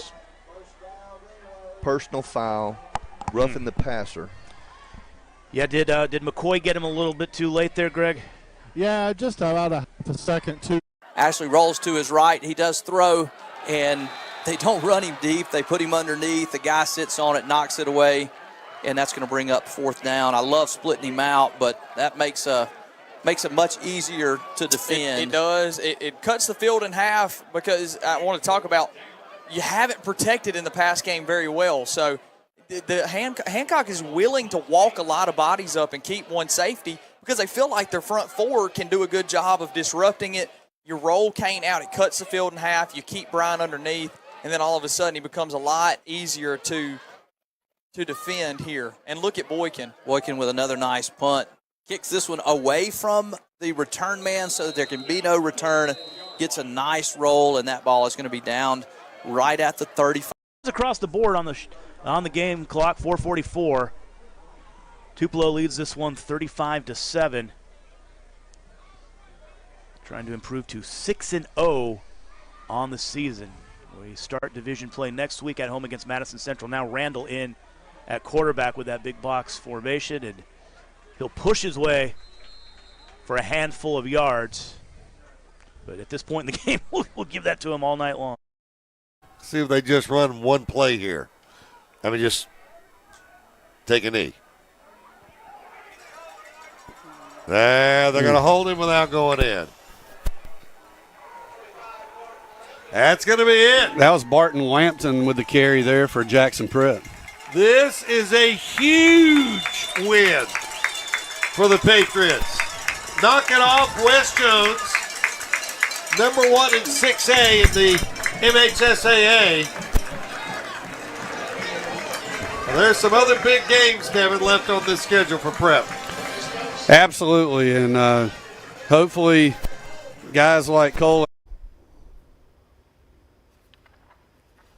M: Personal foul, roughing the passer.
L: Yeah, did McCoy get him a little bit too late there, Greg?
Q: Yeah, just about a second too.
F: Ashley rolls to his right. He does throw, and they don't run him deep. They put him underneath. The guy sits on it, knocks it away, and that's going to bring up 4th down. I love splitting him out, but that makes it much easier to defend.
G: It does. It cuts the field in half, because I want to talk about you haven't protected in the pass game very well. So Hancock is willing to walk a lot of bodies up and keep one safety because they feel like their front 4 can do a good job of disrupting it. You roll Kane out, it cuts the field in half, you keep Brian underneath, and then all of a sudden he becomes a lot easier to defend here. And look at Boykin.
F: Boykin with another nice punt. Kicks this one away from the return man so that there can be no return. Gets a nice roll, and that ball is going to be down right at the 35.
L: Across the board on the game clock, 4:44. Tupelo leads this one 35-7. Trying to improve to 6-0 on the season. We start division play next week at home against Madison Central. Now Randall in at quarterback with that big box formation, and he'll push his way for a handful of yards. But at this point in the game, we'll give that to him all night long.
I: See if they just run one play here. I mean, just take a knee. They're going to hold him without going in. That's going to be it.
H: That was Barton Lampton with the carry there for Jackson Prep.
I: This is a huge win for the Patriots. Knocking off West Jones, number 1 in 6A in the MHSAA. Well, there's some other big games, Kevin, left on this schedule for Prep.
H: Absolutely, and hopefully guys like Cole.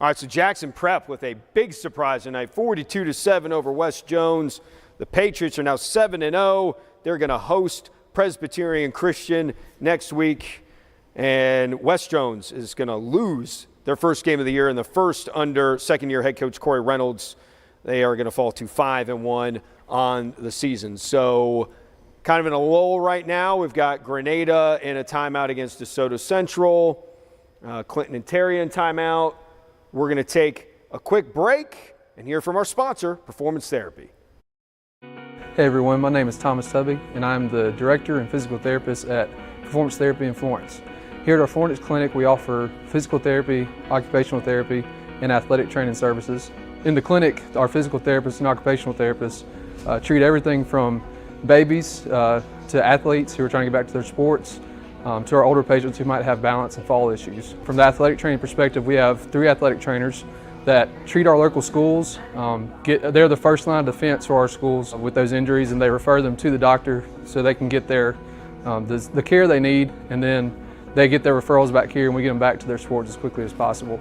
A: All right, so Jackson Prep with a big surprise tonight, 42-7 over West Jones. The Patriots are now 7-0. They're going to host Presbyterian Christian next week, and West Jones is going to lose their first game of the year in the first under second-year head coach Corey Reynolds. They are going to fall to 5-1 on the season. So kind of in a lull right now. We've got Grenada in a timeout against DeSoto Central, Clinton and Terry in timeout. We're going to take a quick break and hear from our sponsor, Performance Therapy.
R: Hey everyone, my name is Thomas Tubby, and I'm the Director and Physical Therapist at Performance Therapy in Florence. Here at our Florence Clinic, we offer physical therapy, occupational therapy, and athletic training services. In the clinic, our physical therapists and occupational therapists treat everything from babies to athletes who are trying to get back to their sports, to our older patients who might have balance and fall issues. From the athletic training perspective, we have 3 athletic trainers that treat our local schools. They're the first line of defense for our schools with those injuries, and they refer them to the doctor so they can get their the care they need, and then they get their referrals back here and we get them back to their sports as quickly as possible.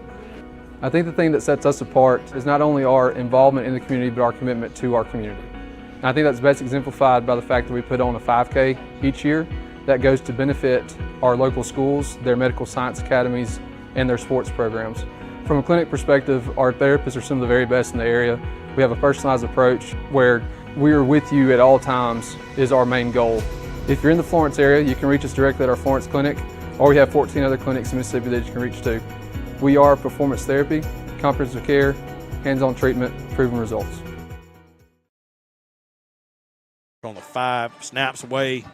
R: I think the thing that sets us apart is not only our involvement in the community, but our commitment to our community. And I think that's best exemplified by the fact that we put on a 5K each year that goes to benefit our local schools, their medical science academies, and their sports programs. From a clinic perspective, our therapists are some of the very best in the area. We have a personalized approach where we are with you at all times is our main goal. If you're in the Florence area, you can reach us directly at our Florence clinic, or we have 14 other clinics in Mississippi that you can reach to. We are Performance Therapy, comprehensive care, hands-on treatment, proven results.
C: On the 5, snaps away,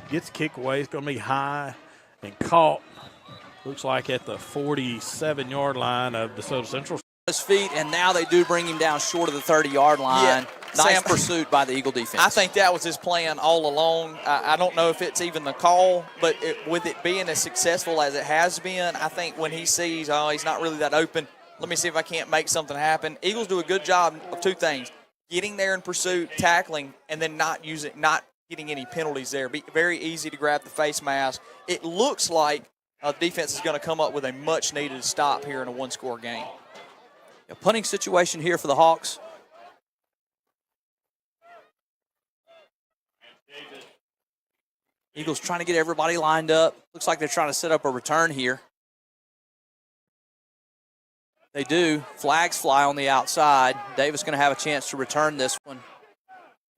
C: gets kick away. It's going to be high and caught. Looks like at the 47-yard line of DeSoto Central.
F: His feet, and now they do bring him down short of the 30-yard line.
G: Yeah,
F: nice
G: Sam,
F: pursuit by the Eagle defense.
G: I think that was his plan all along. I don't know if it's even the call, but with it being as successful as it has been, I think when he sees, oh, he's not really that open, let me see if I can't make something happen. Eagles do a good job of 2 things, getting there in pursuit, tackling, and then not getting any penalties there. Be very easy to grab the face mask. It looks like the defense is going to come up with a much-needed stop here in a 1-score game.
F: A punting situation here for the Hawks. Eagles trying to get everybody lined up. Looks like they're trying to set up a return here. They do. Flags fly on the outside. Davis going to have a chance to return this one.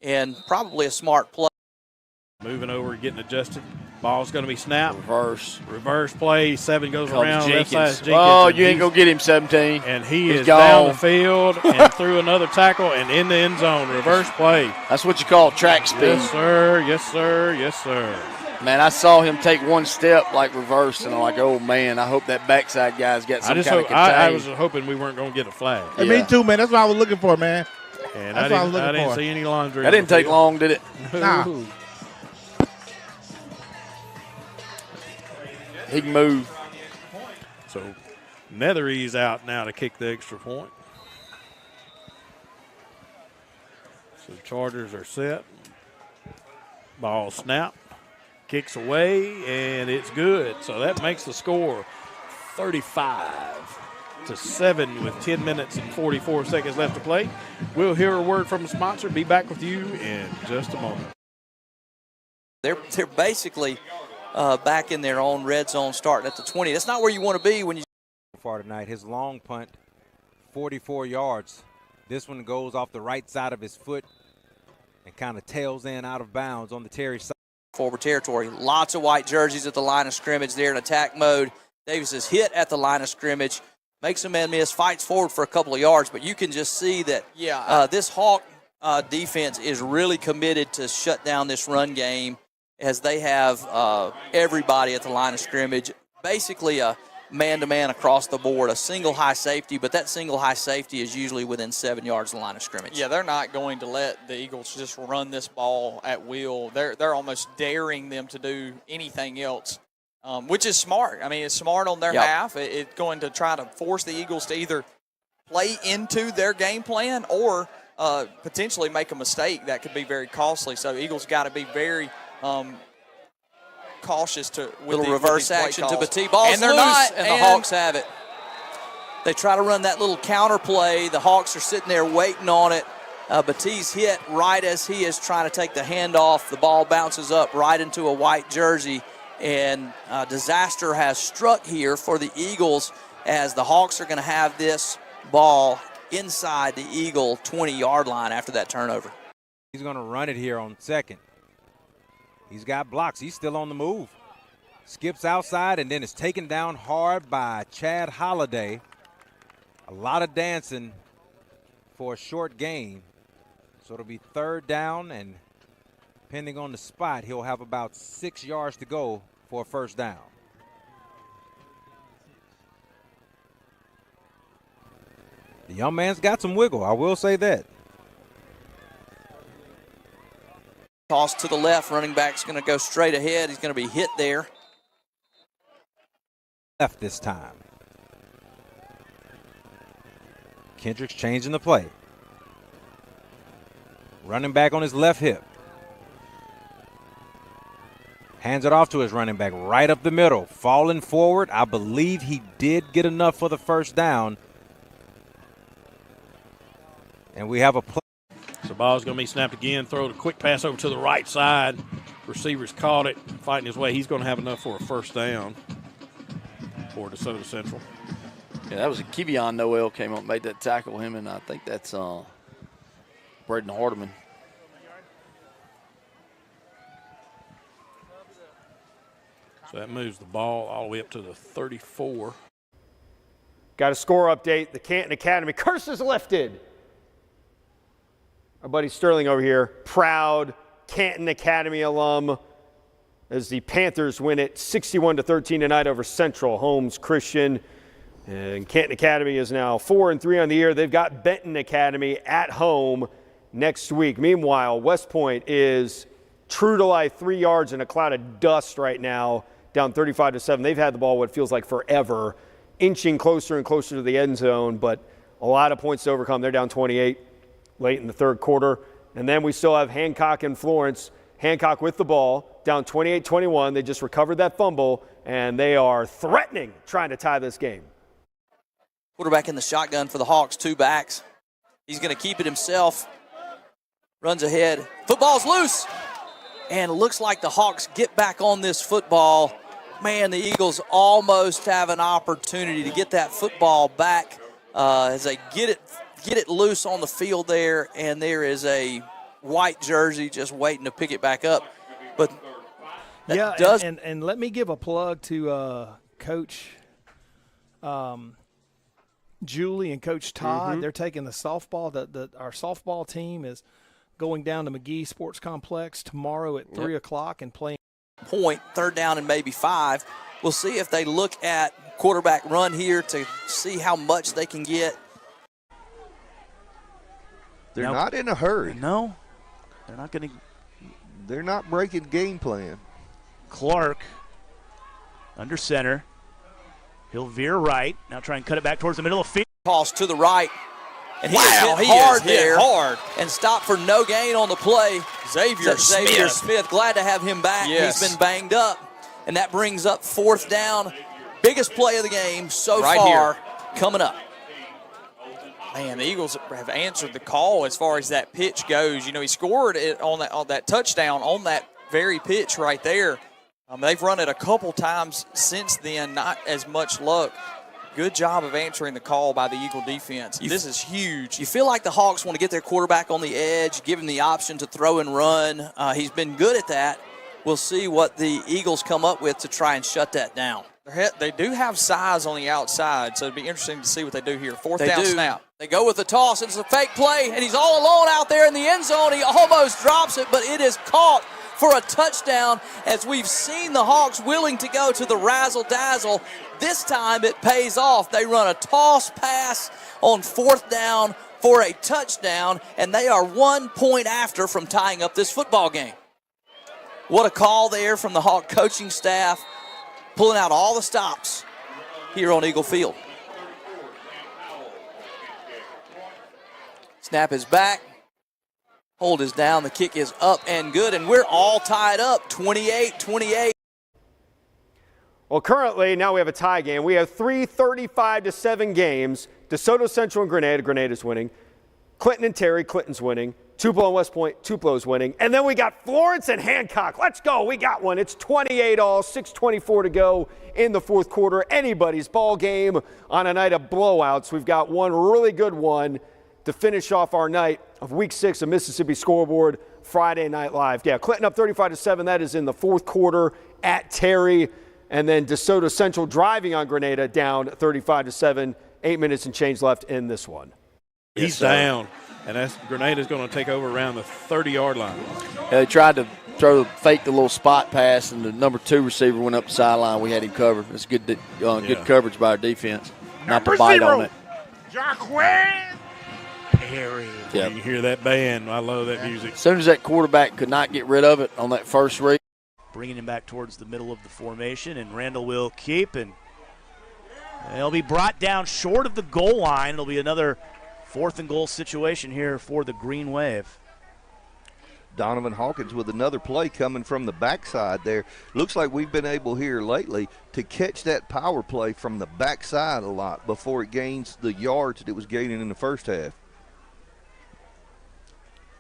F: And probably a smart play.
C: Moving over, getting adjusted. Ball's going to be snapped.
E: Reverse
C: play. 7 goes around. Left side is Jenkins.
E: Oh, you ain't going to get him, 17.
C: And he is
E: gone.
C: down the field and through another tackle and in the end zone. Reverse play.
E: That's what you call track speed.
C: Yes, sir. Yes, sir. Yes, sir.
E: Man, I saw him take one step like reverse, and I'm like, oh, man, I hope that backside guy's got some kind of contain.
C: I was hoping we weren't going to get a flag.
D: Hey, me too, man. That's what I was looking for, man.
C: And
D: That's what I was looking
C: I didn't
D: for.
C: see any laundry.
E: That didn't take long, did it?
D: Nah.
E: He can move.
C: So Nethery's out now to kick the extra point. So Chargers are set. Ball snap. Kicks away, and it's good. So that makes the score 35-7 with 10 minutes and 44 seconds left to play. We'll hear a word from the sponsor. Be back with you in just a moment.
F: They're basically back in their own red zone starting at the 20. That's not where you want to be when you.
N: Far tonight, his long punt, 44 yards. This one goes off the right side of his foot and kind of tails in out of bounds on the Terry side.
F: Forward territory. Lots of white jerseys at the line of scrimmage there in attack mode. Davis is hit at the line of scrimmage, makes a man miss, fights forward for a couple of yards, but you can just see that this Hawk defense is really committed to shut down this run game as they have everybody at the line of scrimmage. Basically a man-to-man across the board, a single high safety, but that single high safety is usually within 7 yards of the line of scrimmage.
G: Yeah, they're not going to let the Eagles just run this ball at will. They're almost daring them to do anything else, which is smart. I mean, it's smart on their half. It's going to try to force the Eagles to either play into their game plan or potentially make a mistake that could be very costly. So Eagles got to be very cautious with
F: little reverse action to Batiste.
G: Ball's
F: And they're
G: loose,
F: not, and the Hawks have it. They try to run that little counter play. The Hawks are sitting there waiting on it. Batiste hit right as he is trying to take the handoff. The ball bounces up right into a white jersey, and disaster has struck here for the Eagles as the Hawks are going to have this ball inside the Eagle 20-yard line after that turnover.
N: He's going to run it here on second. He's got blocks. He's still on the move. Skips outside and then is taken down hard by Chad Holliday. A lot of dancing for a short gain. So it'll be 3rd down, and depending on the spot, he'll have about 6 yards to go for a 1st down. The young man's got some wiggle, I will say that.
F: Toss to the left. Running back's going to go straight ahead. He's going to be hit there.
N: Left this time. Kendricks changing the play. Running back on his left hip. Hands it off to his running back right up the middle. Falling forward. I believe he did get enough for the 1st down. And we have a play.
C: So ball's going to be snapped again. Throw a quick pass over to the right side. Receiver's caught it, fighting his way. He's going to have enough for a 1st down for DeSoto Central.
E: Yeah, that was a Kevion Noel came up, made that tackle. Him, and I think that's Braden Hardeman.
C: So that moves the ball all the way up to the 34.
A: Got a score update. The Canton Academy curse is lifted. Our buddy Sterling over here, proud Canton Academy alum, as the Panthers win it 61-13 tonight over Central Holmes Christian. And Canton Academy is now 4-3 on the year. They've got Benton Academy at home next week. Meanwhile, West Point is true to life, 3 yards in a cloud of dust right now, down 35-7. They've had the ball what feels like forever, inching closer and closer to the end zone, but a lot of points to overcome. They're down 28 late in the 3rd quarter. And then we still have Hancock and Florence. Hancock with the ball, down 28-21. They just recovered that fumble, and they are threatening trying to tie this game.
F: Quarterback in the shotgun for the Hawks, 2 backs. He's going to keep it himself. Runs ahead. Football's loose. And it looks like the Hawks get back on this football. Man, the Eagles almost have an opportunity to get that football back as they get it loose on the field there, and there is a white jersey just waiting to pick it back up. But
K: yeah,
F: does
K: and let me give a plug to Coach Julie and Coach Todd. They're taking the softball. Our softball team is going down to McGee Sports Complex tomorrow at 3 o'clock and playing.
F: Point, 3rd down and maybe 5. We'll see if they look at quarterback run here to see how much they can get.
M: They're not in a hurry.
L: No, they're not going to.
M: They're not breaking game plan.
L: Clark under center. He'll veer right. Now try and cut it back towards the middle of the field.
F: Toss to the right. And he
G: Wow,
F: is hit
G: he
F: hard
G: is hit
F: there.
G: hard.
F: And stopped for no gain on the play.
G: Xavier
F: Smith. Glad to have him back.
G: Yes.
F: He's been banged up. And that brings up 4th down. Biggest play of the game so
G: Right
F: far
G: here.
F: coming up.
G: Man, the Eagles have answered the call as far as that pitch goes. You know, he scored it on that touchdown on that very pitch right there. They've run it a couple times since then, not as much luck. Good job of answering the call by the Eagle defense. This is huge.
F: You feel like the Hawks want to get their quarterback on the edge, give him the option to throw and run. He's been good at that. We'll see what the Eagles come up with to try and shut that down.
G: They do have size on the outside, so it'd be interesting to see what they do here. 4th down snap.
F: They go with the toss. It's a fake play, and he's all alone out there in the end zone. He almost drops it, but it is caught for a touchdown, as we've seen the Hawks willing to go to the razzle-dazzle. This time it pays off. They run a toss pass on 4th down for a touchdown, and they are 1 point after from tying up this football game. What a call there from the Hawk coaching staff, pulling out all the stops here on Eagle Field. Snap is back. Hold is down. The kick is up and good, and we're all tied up, 28-28.
A: Well, currently, now we have a tie game. We have 3 35-7 games. DeSoto Central and Grenada. Grenada's winning. Clinton and Terry. Clinton's winning. Tupelo and West Point. Tupelo's winning. And then we got Florence and Hancock. Let's go. We got one. It's 28 all, 6:24 to go in the 4th quarter. Anybody's ball game on a night of blowouts. We've got one really good one to finish off our night of Week 6 of Mississippi Scoreboard. Friday Night Live. Yeah, Clinton up 35-7. That is in the fourth quarter at Terry. And then DeSoto Central driving on Grenada down 35-7. 8 minutes and change left in this one.
C: He's down, and Grenada's going to take over around the 30-yard line.
E: They tried to fake the little spot pass, and the number 2 receiver went up the sideline. We had him covered. It's good coverage by our defense. Not to bite on it.
D: Jaquan Perry.
E: Yep.
C: You can hear that band. I love that music.
E: As soon as that quarterback could not get rid of it on that first read.
L: Bringing him back towards the middle of the formation, and Randall will keep, and they'll be brought down short of the goal line. It'll be another 4th and goal situation here for the Green Wave.
M: Donovan Hawkins with another play coming from the backside there. Looks like we've been able here lately to catch that power play from the backside a lot before it gains the yards that it was gaining in the first half.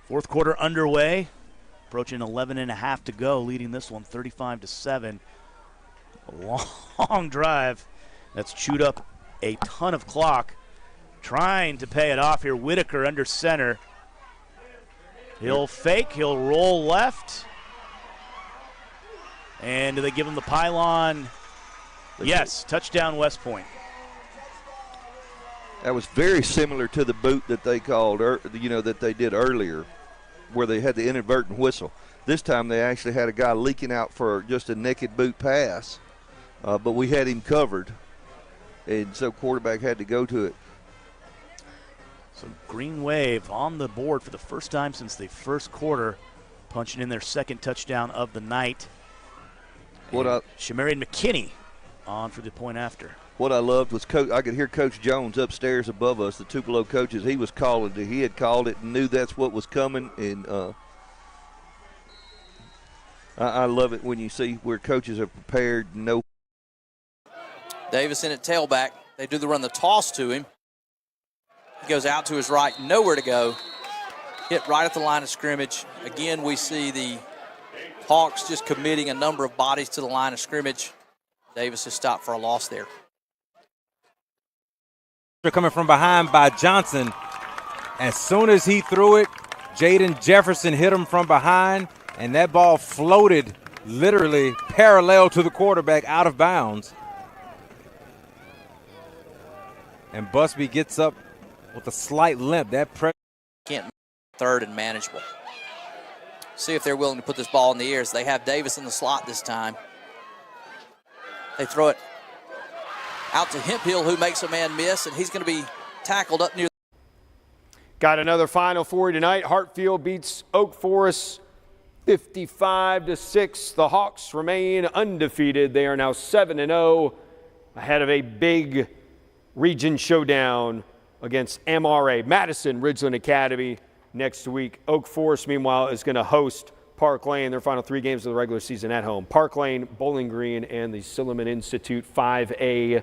L: 4th quarter underway, approaching 11 and a half to go, leading this one 35-7. A long drive that's chewed up a ton of clock. Trying to pay it off here. Whitaker under center. He'll fake. He'll roll left. And do they give him the pylon? Yes, touchdown West Point.
M: That was very similar to the boot that they called, that they did earlier, where they had the inadvertent whistle. This time they actually had a guy leaking out for just a naked boot pass, but we had him covered, and so quarterback had to go to it.
L: So Green Wave on the board for the first time since the first quarter, punching in their 2nd touchdown of the night. Shamarian McKinney on for the point after.
M: What I loved was I could hear Coach Jones upstairs above us, the Tupelo coaches. He was calling it. He had called it and knew that's what was coming. And I love it when you see where coaches are prepared and know.
F: Davis in at tailback. They do the run, the toss to him. He goes out to his right, nowhere to go. Hit right at the line of scrimmage. Again, we see the Hawks just committing a number of bodies to the line of scrimmage. Davis is stopped for a loss there.
N: They're coming from behind by Johnson. As soon as he threw it, Jaden Jefferson hit him from behind, and that ball floated literally parallel to the quarterback out of bounds. And Busby gets up with a slight limp. That pressure
F: can't 3rd and manageable. See if they're willing to put this ball in the air as they have Davis in the slot this time. They throw it out to Hemphill, who makes a man miss, and he's going to be tackled up near.
A: Got another final for you tonight. Hartfield beats Oak Forest 55-6. The Hawks remain undefeated. They are now 7-0 ahead of a big region showdown against MRA, Madison Ridgeland Academy, next week. Oak Forest, meanwhile, is going to host Park Lane, their final 3 games of the regular season at home. Park Lane, Bowling Green, and the Silliman Institute 5A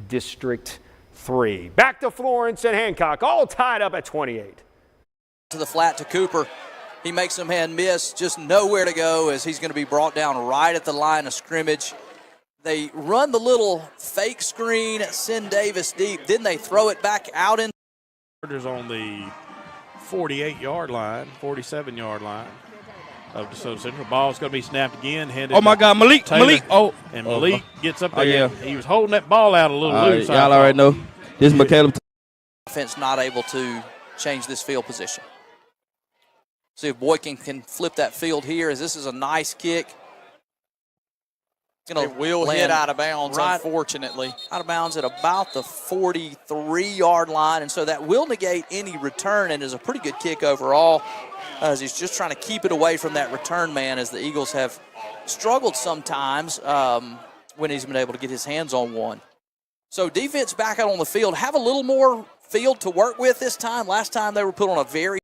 A: District 3. Back to Florence and Hancock, all tied up at 28.
F: To the flat to Cooper. He makes a man miss, just nowhere to go as he's going to be brought down right at the line of scrimmage. They run the little fake screen, send Davis deep. Then they throw it back out in.
C: On the 48-yard line, 47-yard line of DeSoto Central. Ball's going to be snapped again.
D: Oh, my God, Malik.
C: Taylor.
D: Malik. Oh.
C: And Malik gets up there.
D: Yeah.
C: He was holding that ball out a little loose.
D: Y'all already know. This is McCaleb.
F: Offense not able to change this field position. See if Boykin can flip that field here, as this is a nice kick.
G: It will hit out of bounds, unfortunately.
F: Out of bounds at about the 43-yard line, and so that will negate any return and is a pretty good kick overall, as he's just trying to keep it away from that return man, as the Eagles have struggled sometimes when he's been able to get his hands on one. So defense back out on the field, have a little more field to work with this time. Last time they were put on a very...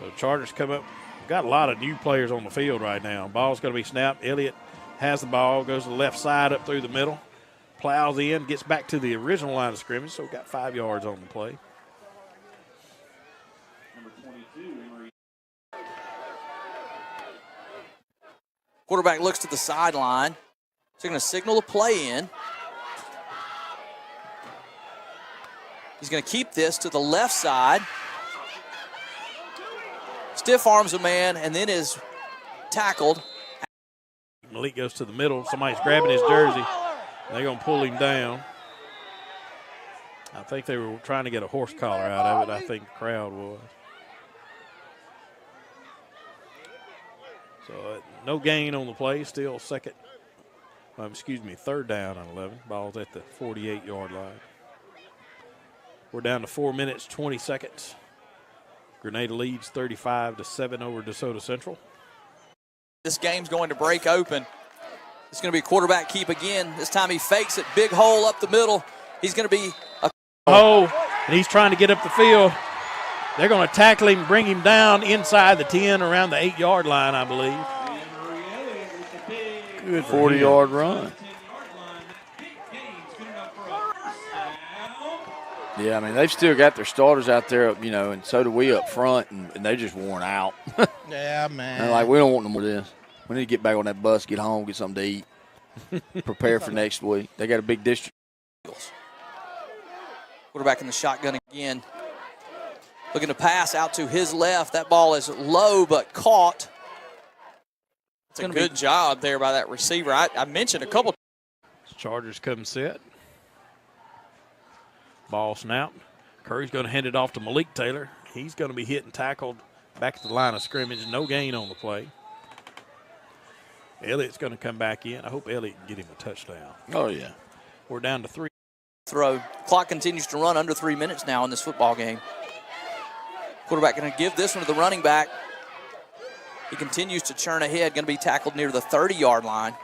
C: The Chargers come up. Got a lot of new players on the field right now. Ball's going to be snapped. Elliott has the ball, goes to the left side up through the middle, plows in, gets back to the original line of scrimmage, so got 5 yards on the play.
F: Quarterback looks to the sideline. So they're going to signal a play in. He's going to keep this to the left side. stiff arms a man and then is tackled.
C: Malik goes to the middle. Somebody's grabbing his jersey. They're going to pull him down. I think they were trying to get a horse collar out of it. I think the crowd was. So no gain on the play. Still third down on 11. Ball's at the 48-yard line. We're down to 4 minutes, 20 seconds. Grenada leads 35-7 over DeSoto Central.
F: This game's going to break open. It's going to be quarterback keep again. This time he fakes it. Big hole up the middle. He's going to be
C: and he's trying to get up the field. They're going to tackle him, bring him down inside the 10, around the 8-yard line, I believe.
E: Good 40-yard run. Yeah, I mean, they've still got their starters out there, and so do we up front, and they're just worn out.
D: Yeah, man.
E: And like, we don't want no more of this. We need to get back on that bus, get home, get something to eat, prepare for next week. They got a big district.
F: quarterback in the shotgun again. Looking to pass out to his left. That ball is low but caught.
G: It's a good job there by that receiver. I mentioned a couple.
C: Chargers come set. Ball snap. Curry's going to hand it off to Malik Taylor. He's going to be hit and tackled back at the line of scrimmage. No gain on the play. Elliott's going to come back in. I hope Elliott can get him a touchdown.
E: Oh, yeah.
C: We're down to 3.
F: Throw. Clock continues to run under 3 minutes now in this football game. Quarterback going to give this one to the running back. He continues to churn ahead. Going to be tackled near the 30-yard line.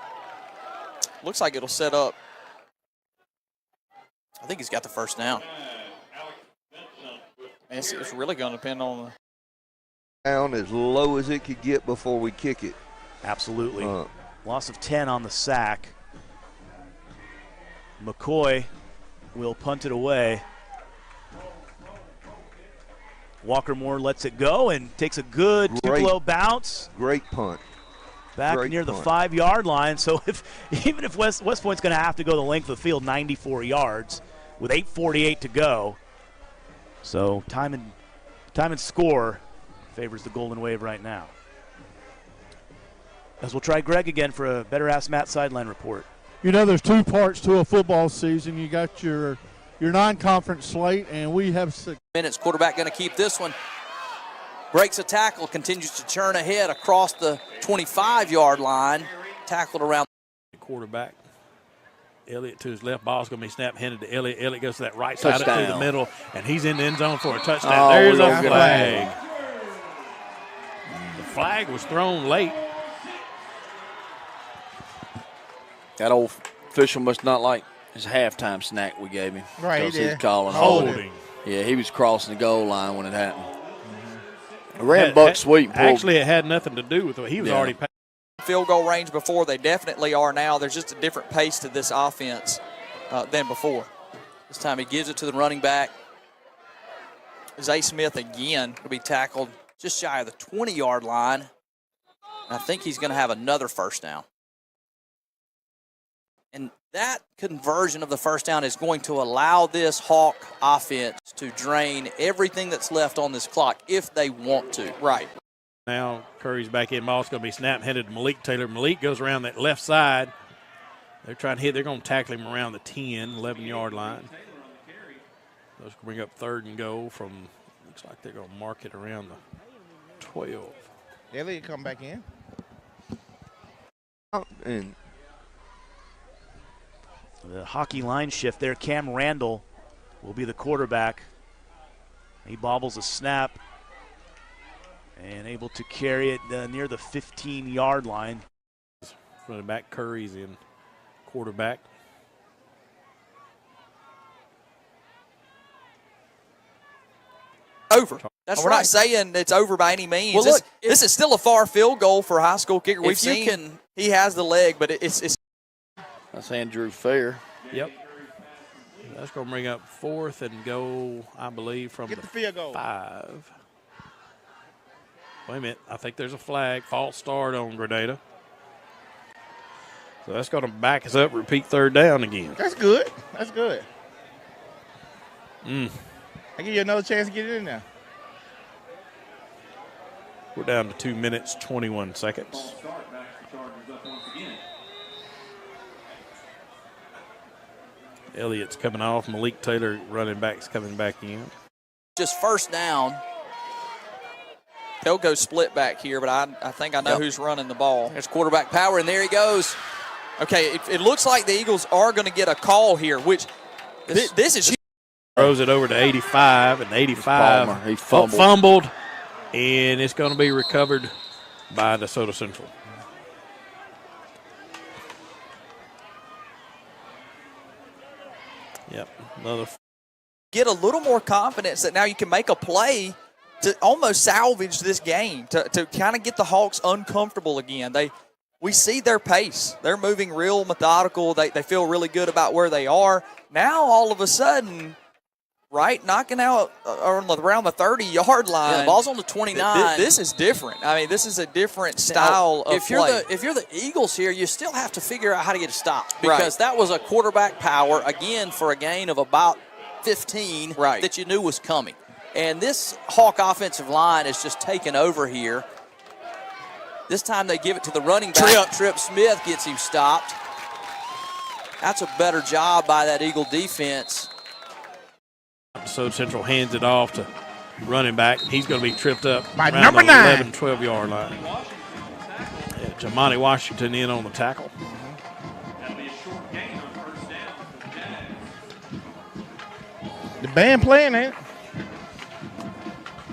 G: Looks like it'll set up.
F: I think he's got the first down.
G: It's really going to depend on the
M: down as low as it could get before we kick it.
L: Absolutely. Loss of 10 on the sack. McCoy will punt it away. Walker Moore lets it go and takes a good Tupelo bounce.
M: Great punt.
L: Back near the 5-yard line. So even if West Point's going to have to go the length of the field, 94 yards, with 8:48 to go. So time and score favors the Golden Wave right now. As we'll try Greg again for a Better Ask Matt sideline report.
Q: You know, there's two parts to a football season. You got your non-conference slate, and we have 6
F: minutes. Quarterback going to keep this one. Breaks a tackle, continues to churn ahead across the 25-yard line. Tackled around
C: the quarterback. Elliott to his left. Ball's going to be snapped, handed to Elliott. Elliott goes to that right side up through the middle, and he's in the end zone for a touchdown. There's a flag. The flag was thrown late.
E: That old official must not like his halftime snack we gave him.
D: Right, he did.
E: He's calling
C: holding.
E: Yeah, he was crossing the goal line when it happened. Ran buck sweep.
C: Actually, it had nothing to do with it. He was already past
G: field goal range before. They definitely are now. There's just a different pace to this offense than before.
F: This time he gives it to the running back. Zay Smith again will be tackled just shy of the 20-yard line. And I think he's going to have another first down. And that conversion of the first down is going to allow this Hawk offense to drain everything that's left on this clock if they want to.
G: Right.
C: Now Curry's back in. Ball's going to be snapped, headed to Malik Taylor. Malik goes around that left side. They're trying to hit. They're going to tackle him around the 10, 11-yard line. Those bring up 3rd and goal from, looks like they're going to mark it around the 12.
D: Elliott come back in.
M: And
L: the hockey line shift there. Cam Randall will be the quarterback. He bobbles a snap and able to carry it near the 15-yard line.
C: Running back Curry's in quarterback.
G: Over. We're not saying it's over by any means.
F: Well, look,
G: this is still a far field goal for a high school kicker. We've seen he has the leg, but it's
E: That's Andrew Fair.
C: Yep. That's going to bring up 4th and goal, I believe, from the
D: field goal.
C: 5. Wait a minute. I think there's a flag. False start on Grenada. So that's going to back us up, repeat 3rd down again.
D: That's good. That's good.
C: I
D: give you another chance to get it in there.
C: We're down to 2 minutes, 21 seconds. Elliott's coming off. Malik Taylor, running back's coming back in.
F: Just first down.
G: They'll go split back here, but I think I know who's running the ball.
F: There's quarterback power, and there he goes.
G: Okay, it looks like the Eagles are going to get a call here, which this is huge.
C: Throws it over to 85, and 85
E: he fumbled.
C: fumbled, and it's going to be recovered by DeSoto Central. Yep, another.
G: Get a little more confidence that now you can make a play to almost salvage this game, to kind of get the Hawks uncomfortable again. We see their pace. They're moving real methodical. They feel really good about where they are. Now, all of a sudden, right, knocking out around the 30-yard line.
F: Yeah, the ball's on the 29.
G: This is different. I mean, this is a different style of play.
F: If you're the Eagles here, you still have to figure out how to get a stop, because that was a quarterback power, again, for a gain of about 15 that you knew was coming. And this Hawk offensive line is just taking over here. This time they give it to the running back. Trip Smith gets him stopped. That's a better job by that Eagle defense.
C: So Central hands it off to running back. He's going to be tripped up
D: by
C: around
D: number
C: the
D: 9.
C: 11, 12-yard line. Jamani Washington in on the tackle.
D: The band playing, ain't it?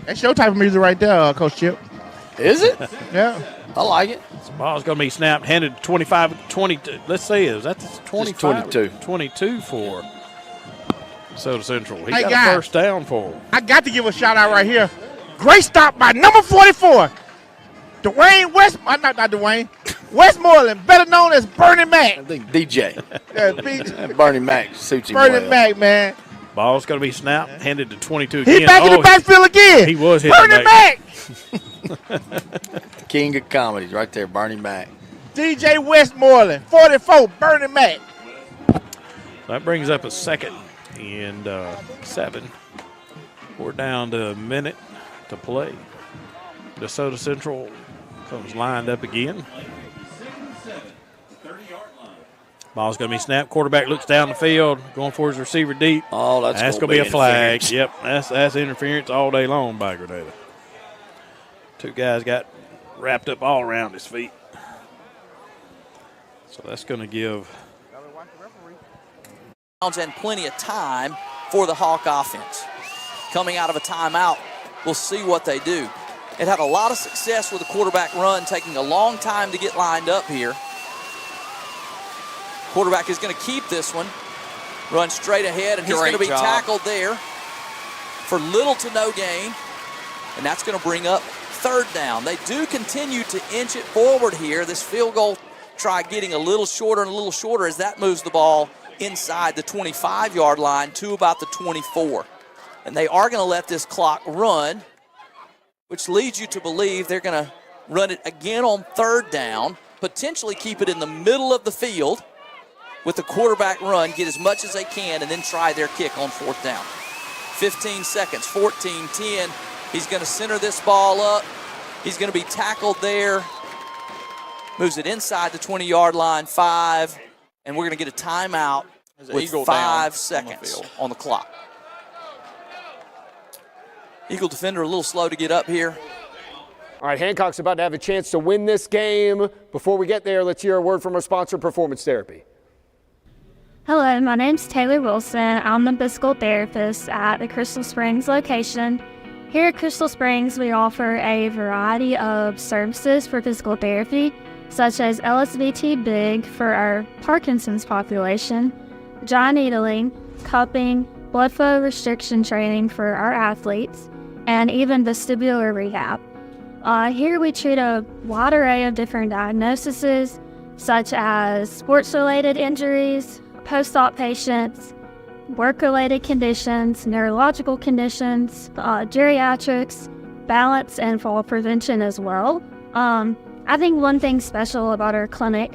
D: That's your type of music right there, Coach Chip.
E: Is it?
D: Yeah.
E: I like it.
C: This ball's going to be snapped, handed to 25, 22. Let's see, is that 25?
E: 22.
C: 22 for Soda Central. He
D: Hey,
C: got
D: guys.
C: a first down for him.
D: I got to give a shout out right here. Great stop by number 44. Dwayne West, not Dwayne. Westmoreland, better known as Bernie Mac.
E: I think DJ.
D: Yeah,
E: Bernie Mac suits him
D: Bernie
E: well.
D: Mac, man.
C: Ball's going to be snapped, handed to 22 again.
D: He back in the backfield again.
C: He was hitting
D: Bernie Mac.
E: King of comedies right there, Bernie Mac.
D: DJ Westmoreland, 44, Bernie Mac.
C: That brings up a 2nd and 7. We're down to a minute to play. DeSoto Central comes lined up again. Ball's going to be snapped. Quarterback looks down the field, going for his receiver deep.
E: Oh, that's
C: going to be a flag. Yep, that's interference all day long by Grenada. Two guys got wrapped up all around his feet. So that's going to give
F: and plenty of time for the Hawk offense. Coming out of a timeout, we'll see what they do. It had a lot of success with the quarterback run, taking a long time to get lined up here. Quarterback is going to keep this one, run straight ahead, and he's going to be tackled there for little to no gain, and that's going to bring up 3rd down. They do continue to inch it forward here. This field goal try getting a little shorter and a little shorter as that moves the ball inside the 25-yard line to about the 24. And they are going to let this clock run, which leads you to believe they're going to run it again on 3rd down, potentially keep it in the middle of the field with the quarterback run, get as much as they can, and then try their kick on 4th down. 15 seconds, 14-10. He's going to center this ball up. He's going to be tackled there. Moves it inside the 20-yard line, 5, and we're going to get a timeout with 5 seconds on the clock. Eagle defender a little slow to get up here.
A: All right, Hancock's about to have a chance to win this game. Before we get there, let's hear a word from our sponsor, Performance Therapy.
S: Hello, my name's Taylor Wilson. I'm the physical therapist at the Crystal Springs location. Here at Crystal Springs, we offer a variety of services for physical therapy, such as LSVT Big for our Parkinson's population, dry needling, cupping, blood flow restriction training for our athletes, and even vestibular rehab. Here we treat a wide array of different diagnoses, such as sports-related injuries, post-op patients, work-related conditions, neurological conditions, geriatrics, balance and fall prevention as well. I think one thing special about our clinic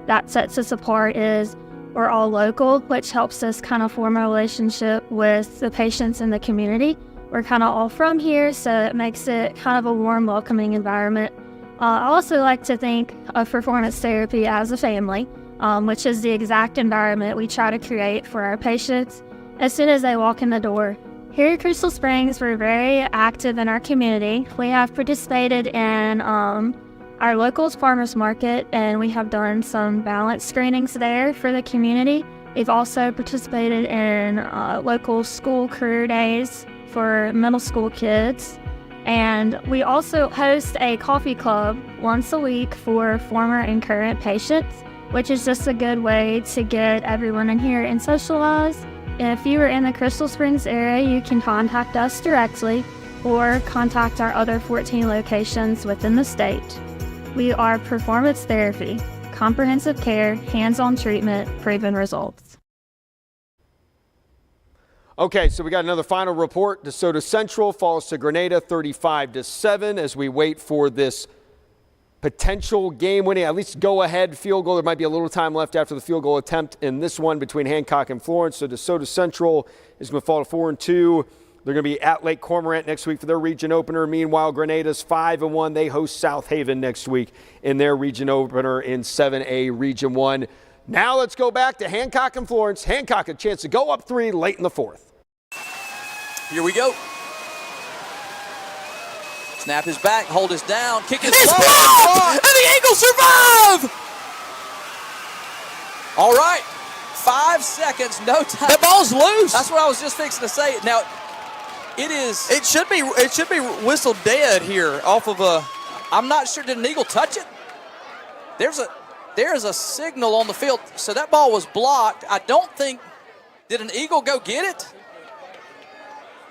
S: that sets us apart is we're all local, which helps us kind of form a relationship with the patients in the community. we're kind of all from here, so it makes it kind of a warm, welcoming environment. I also like to think of performance therapy as a family, which is the exact environment we try to create for our patients as soon as they walk in the door. Here at Crystal Springs, we're very active in our community. We have participated in our local farmers market, and we have done some balance screenings there for the community. We've also participated in local school career days for middle school kids. And we also host a coffee club once a week for former and current patients, which is just a good way to get everyone in here and socialize. If you are in the Crystal Springs area, you can contact us directly or contact our other 14 locations within the state. We are performance therapy, comprehensive care, hands-on treatment, proven results.
A: Okay, so we got another final report. DeSoto Central falls to Grenada 35-7 as we wait for this potential game-winning, at least go-ahead field goal. There might be a little time left after the field goal attempt in this one between Hancock and Florence. So DeSoto Central is going to fall to 4-2. They're going to be at Lake Cormorant next week for their region opener. Meanwhile, Grenada's 5-1. They host South Haven next week in their region opener in 7A Region 1. Now let's go back to Hancock and Florence. Hancock a chance to go up 3 late in the 4th.
F: Here we go. Snap is back, hold is down, kick is blocked, and the Eagles survive! All right, 5 seconds, no time.
G: That ball's loose.
F: That's what I was just fixing to say. Now, it should be whistled dead here off of a. I'm not sure. Did an Eagle touch it? There is a signal on the field. So that ball was blocked. I don't think. Did an Eagle go get it?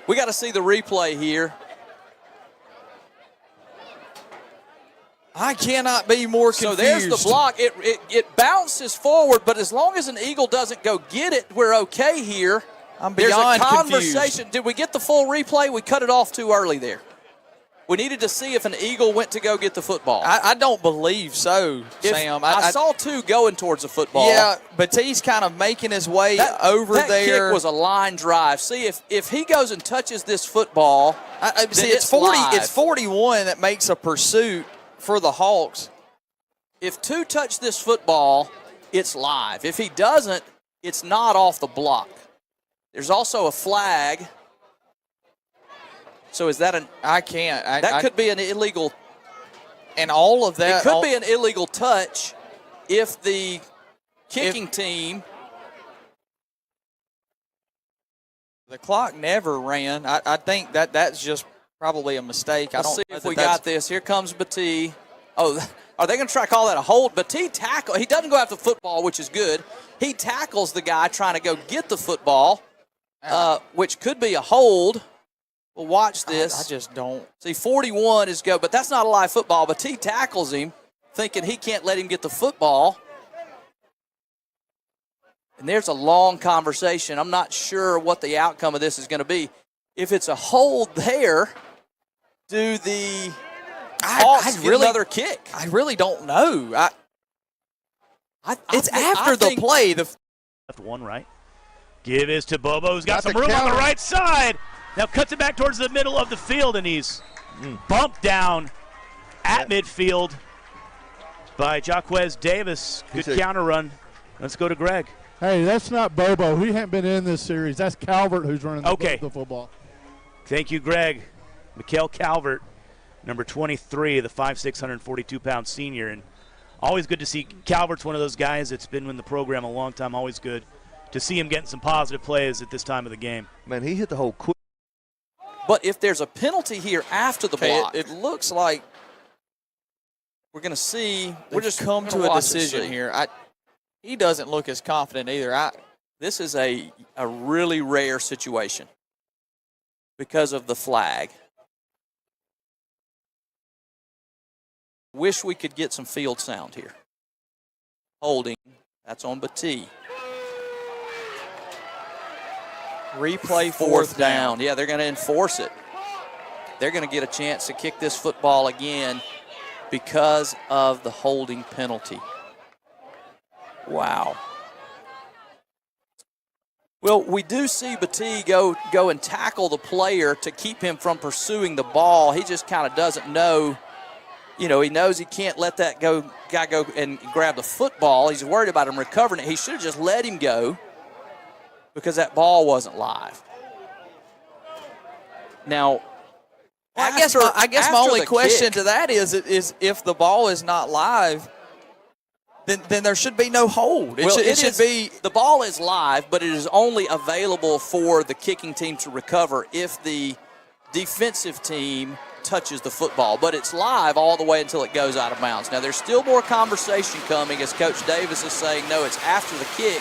F: We got to see the replay here.
G: I cannot be more confused.
F: So there's the block. It bounces forward, but as long as an Eagle doesn't go get it, we're okay here.
G: I'm beyond
F: There's a conversation.
G: confused.
F: Did we get the full replay? We cut it off too early there. We needed to see if an Eagle went to go get the football.
G: I don't believe so, Sam.
F: I saw 2 going towards the football.
G: Yeah, but he's kind of making his way over
F: that
G: there.
F: That kick was a line drive. See, if he goes and touches this football,
G: see, it's 40. It's 41 that makes a pursuit for the Hawks.
F: If 2 touch this football, it's live. If he doesn't, it's not off the block. There's also a flag. So is that
G: I can't.
F: That could be an illegal.
G: And all of that.
F: It could be an illegal touch if the kicking team.
G: The clock never ran. I think that's just probably a mistake.
F: Let's see if we got this. Here comes Batee. Oh, are they going to try to call that a hold? Batee tackle. He doesn't go after the football, which is good. He tackles the guy trying to go get the football, which could be a hold. Well, watch this.
G: I just don't.
F: See, 41 is go, but that's not a live football. Batee tackles him, thinking he can't let him get the football. And there's a long conversation. I'm not sure what the outcome of this is going to be. If it's a hold there, do the Hawks get another kick?
G: I really don't know. It's after the play.
L: Left one right. Give is to Bobo, who's got some room on the right side. Now cuts it back towards the middle of the field, and he's bumped down at midfield by Jaquez Davis. Good counter run. Let's go to Greg.
Q: Hey, that's not Bobo. He hasn't been in this series. That's Calvert who's running the football.
L: Thank you, Greg. Mikael Calvert, number 23, the 5'6", 142-pound senior. And always good to see Calvert's one of those guys that's been in the program a long time. Always good to see him getting some positive plays at this time of the game.
M: Man, he hit the whole quick.
F: But if there's a penalty here after the block,
G: it looks like
F: we're going to see.
G: We're just come to a decision here. He doesn't look as confident either.
F: This is a really rare situation because of the flag. Wish we could get some field sound here. Holding. That's on Batee.
G: Replay
F: fourth down. Yeah, they're going to enforce it. They're going to get a chance to kick this football again because of the holding penalty. Wow. Well, we do see Battie go and tackle the player to keep him from pursuing the ball. He just kind of doesn't know. He knows he can't let that guy go and grab the football. He's worried about him recovering it. He should have just let him go because that ball wasn't live. Now,
G: I guess my only question to that is if the ball is not live, then there should be no hold. It should be
F: the ball is live, but it is only available for the kicking team to recover if the defensive team touches the football. But it's live all the way until it goes out of bounds. Now, there's still more conversation coming as Coach Davis is saying, no, it's after the kick.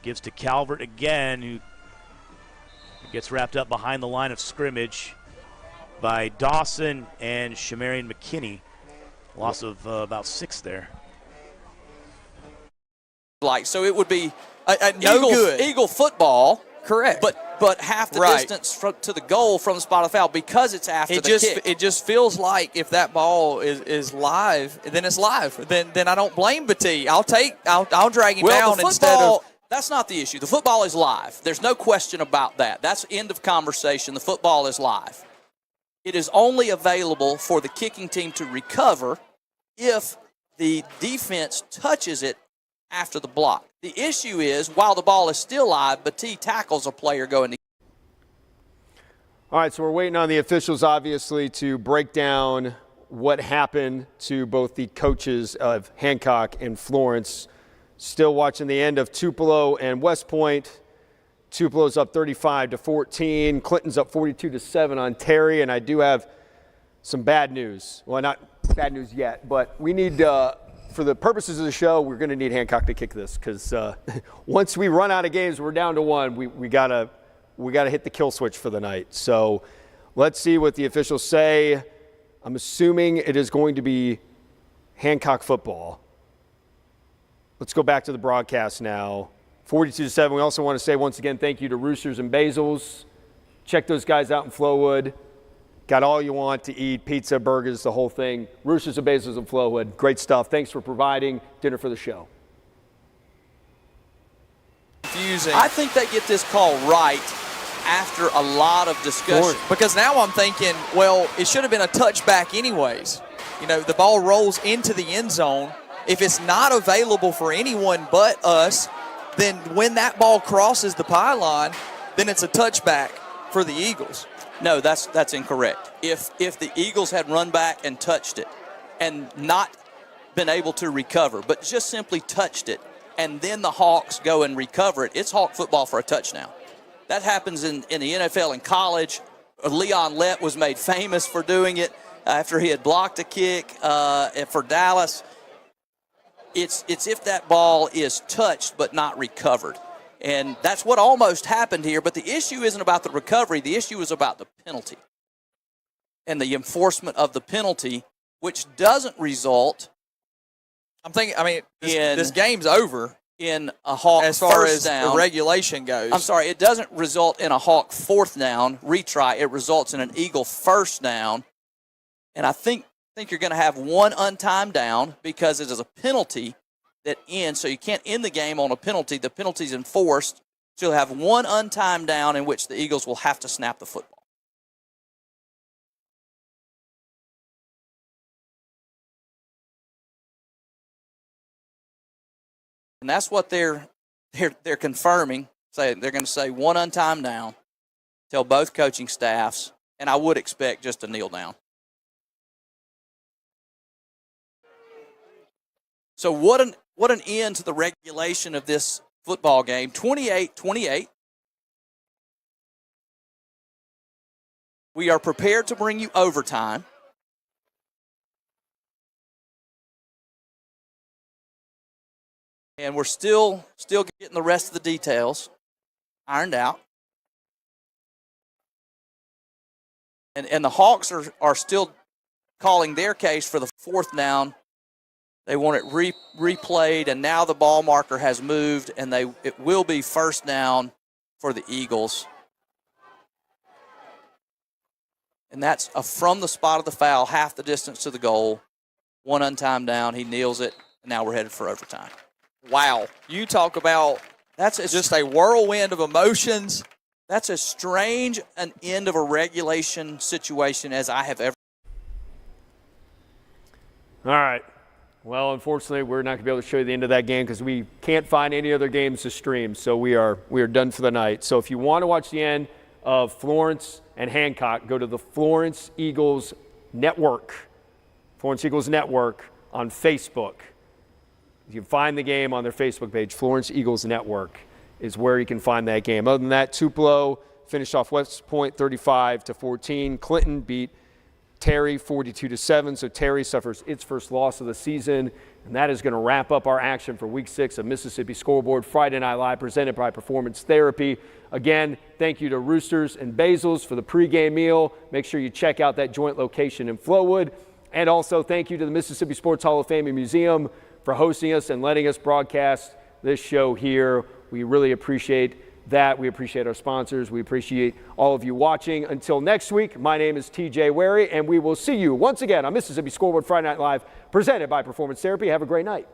L: Gives to Calvert again, who gets wrapped up behind the line of scrimmage by Dawson and Shamarian McKinney. Loss of about 6 there.
F: So it would be
G: good
F: Eagle football.
G: Correct.
F: But half the distance to the goal from the spot of foul because it's after the kick.
G: It just feels like if that ball is live, then it's live. Then I don't blame Battie. I'll drag him down instead of.
F: That's not the issue. The football is live. There's no question about that. That's end of conversation. The football is live. It is only available for the kicking team to recover if the defense touches it after the block. The issue is, while the ball is still live, Battie tackles a player going to.
A: All right, so we're waiting on the officials, obviously, to break down what happened to both the coaches of Hancock and Florence. Still watching the end of Tupelo and West Point. Tupelo's up 35-14. Clinton's up 42-7 on Terry, and I do have some bad news. Well, not bad news yet, but we need, for the purposes of the show, we're going to need Hancock to kick this because once we run out of games, we're down to 1. We gotta hit the kill switch for the night. So let's see what the officials say. I'm assuming it is going to be Hancock football. Let's go back to the broadcast now. 42-7. We also want to say once again thank you to Roosters and Basil's. Check those guys out in Flowood. Got all you want to eat, pizza, burgers, the whole thing. Roosters and Basil's in Flowood. Great stuff. Thanks for providing dinner for the show.
G: Confusing.
F: I think they get this call right after a lot of discussion.
G: Because now I'm thinking, well, it should have been a touchback anyways. The ball rolls into the end zone. If it's not available for anyone but us, then when that ball crosses the pylon, then it's a touchback for the Eagles.
F: No, that's incorrect. If the Eagles had run back and touched it and not been able to recover, but just simply touched it, and then the Hawks go and recover it, it's Hawk football for a touchdown. That happens in the NFL and college. Leon Lett was made famous for doing it after he had blocked a kick for Dallas. It's if that ball is touched but not recovered. And that's what almost happened here. But the issue isn't about the recovery. The issue is about the penalty and the enforcement of the penalty, which doesn't result.
G: This game's over
F: in a Hawk
G: as far
F: first
G: as
F: down.
G: the regulation goes.
F: I'm sorry, it doesn't result in a Hawk fourth down retry. It results in an Eagle first down. And I think you're going to have one untimed down because it is a penalty that ends. So you can't end the game on a penalty. The penalty's enforced. So you'll have one untimed down in which the Eagles will have to snap the football. And that's what they're confirming. They're going to say one untimed down, tell both coaching staffs, and I would expect just a kneel down. So what an end to the regulation of this football game. 28-28. We are prepared to bring you overtime. And we're still getting the rest of the details ironed out. And the Hawks are still calling their case for the fourth down. They want it replayed, and now the ball marker has moved, and it will be first down for the Eagles. And that's from the spot of the foul, half the distance to the goal. One untimed down, he kneels it, and now we're headed for overtime.
G: Wow. You talk about that's just a whirlwind of emotions.
F: That's as strange an end of a regulation situation as I have ever.
A: All right. Well, unfortunately, we're not going to be able to show you the end of that game because we can't find any other games to stream. So we are done for the night. So if you want to watch the end of Florence and Hancock, go to the Florence Eagles Network. Florence Eagles Network on Facebook. You can find the game on their Facebook page. Florence Eagles Network is where you can find that game. Other than that, Tupelo finished off West Point 35-14. Clinton beat Terry 42-7. So Terry suffers its first loss of the season. And that is going to wrap up our action for Week 6 of Mississippi Scoreboard Friday Night Live, presented by Performance Therapy. Again, thank you to Roosters and Basil's for the pregame meal. Make sure you check out that joint location in Flowood. And also thank you to the Mississippi Sports Hall of Fame and Museum for hosting us and letting us broadcast this show here. We really appreciate that. We appreciate our sponsors. We appreciate all of you watching. Until next week, my name is TJ Werre, and we will see you once again on Mississippi Scoreboard Friday Night Live, presented by Performance Therapy. Have a great night.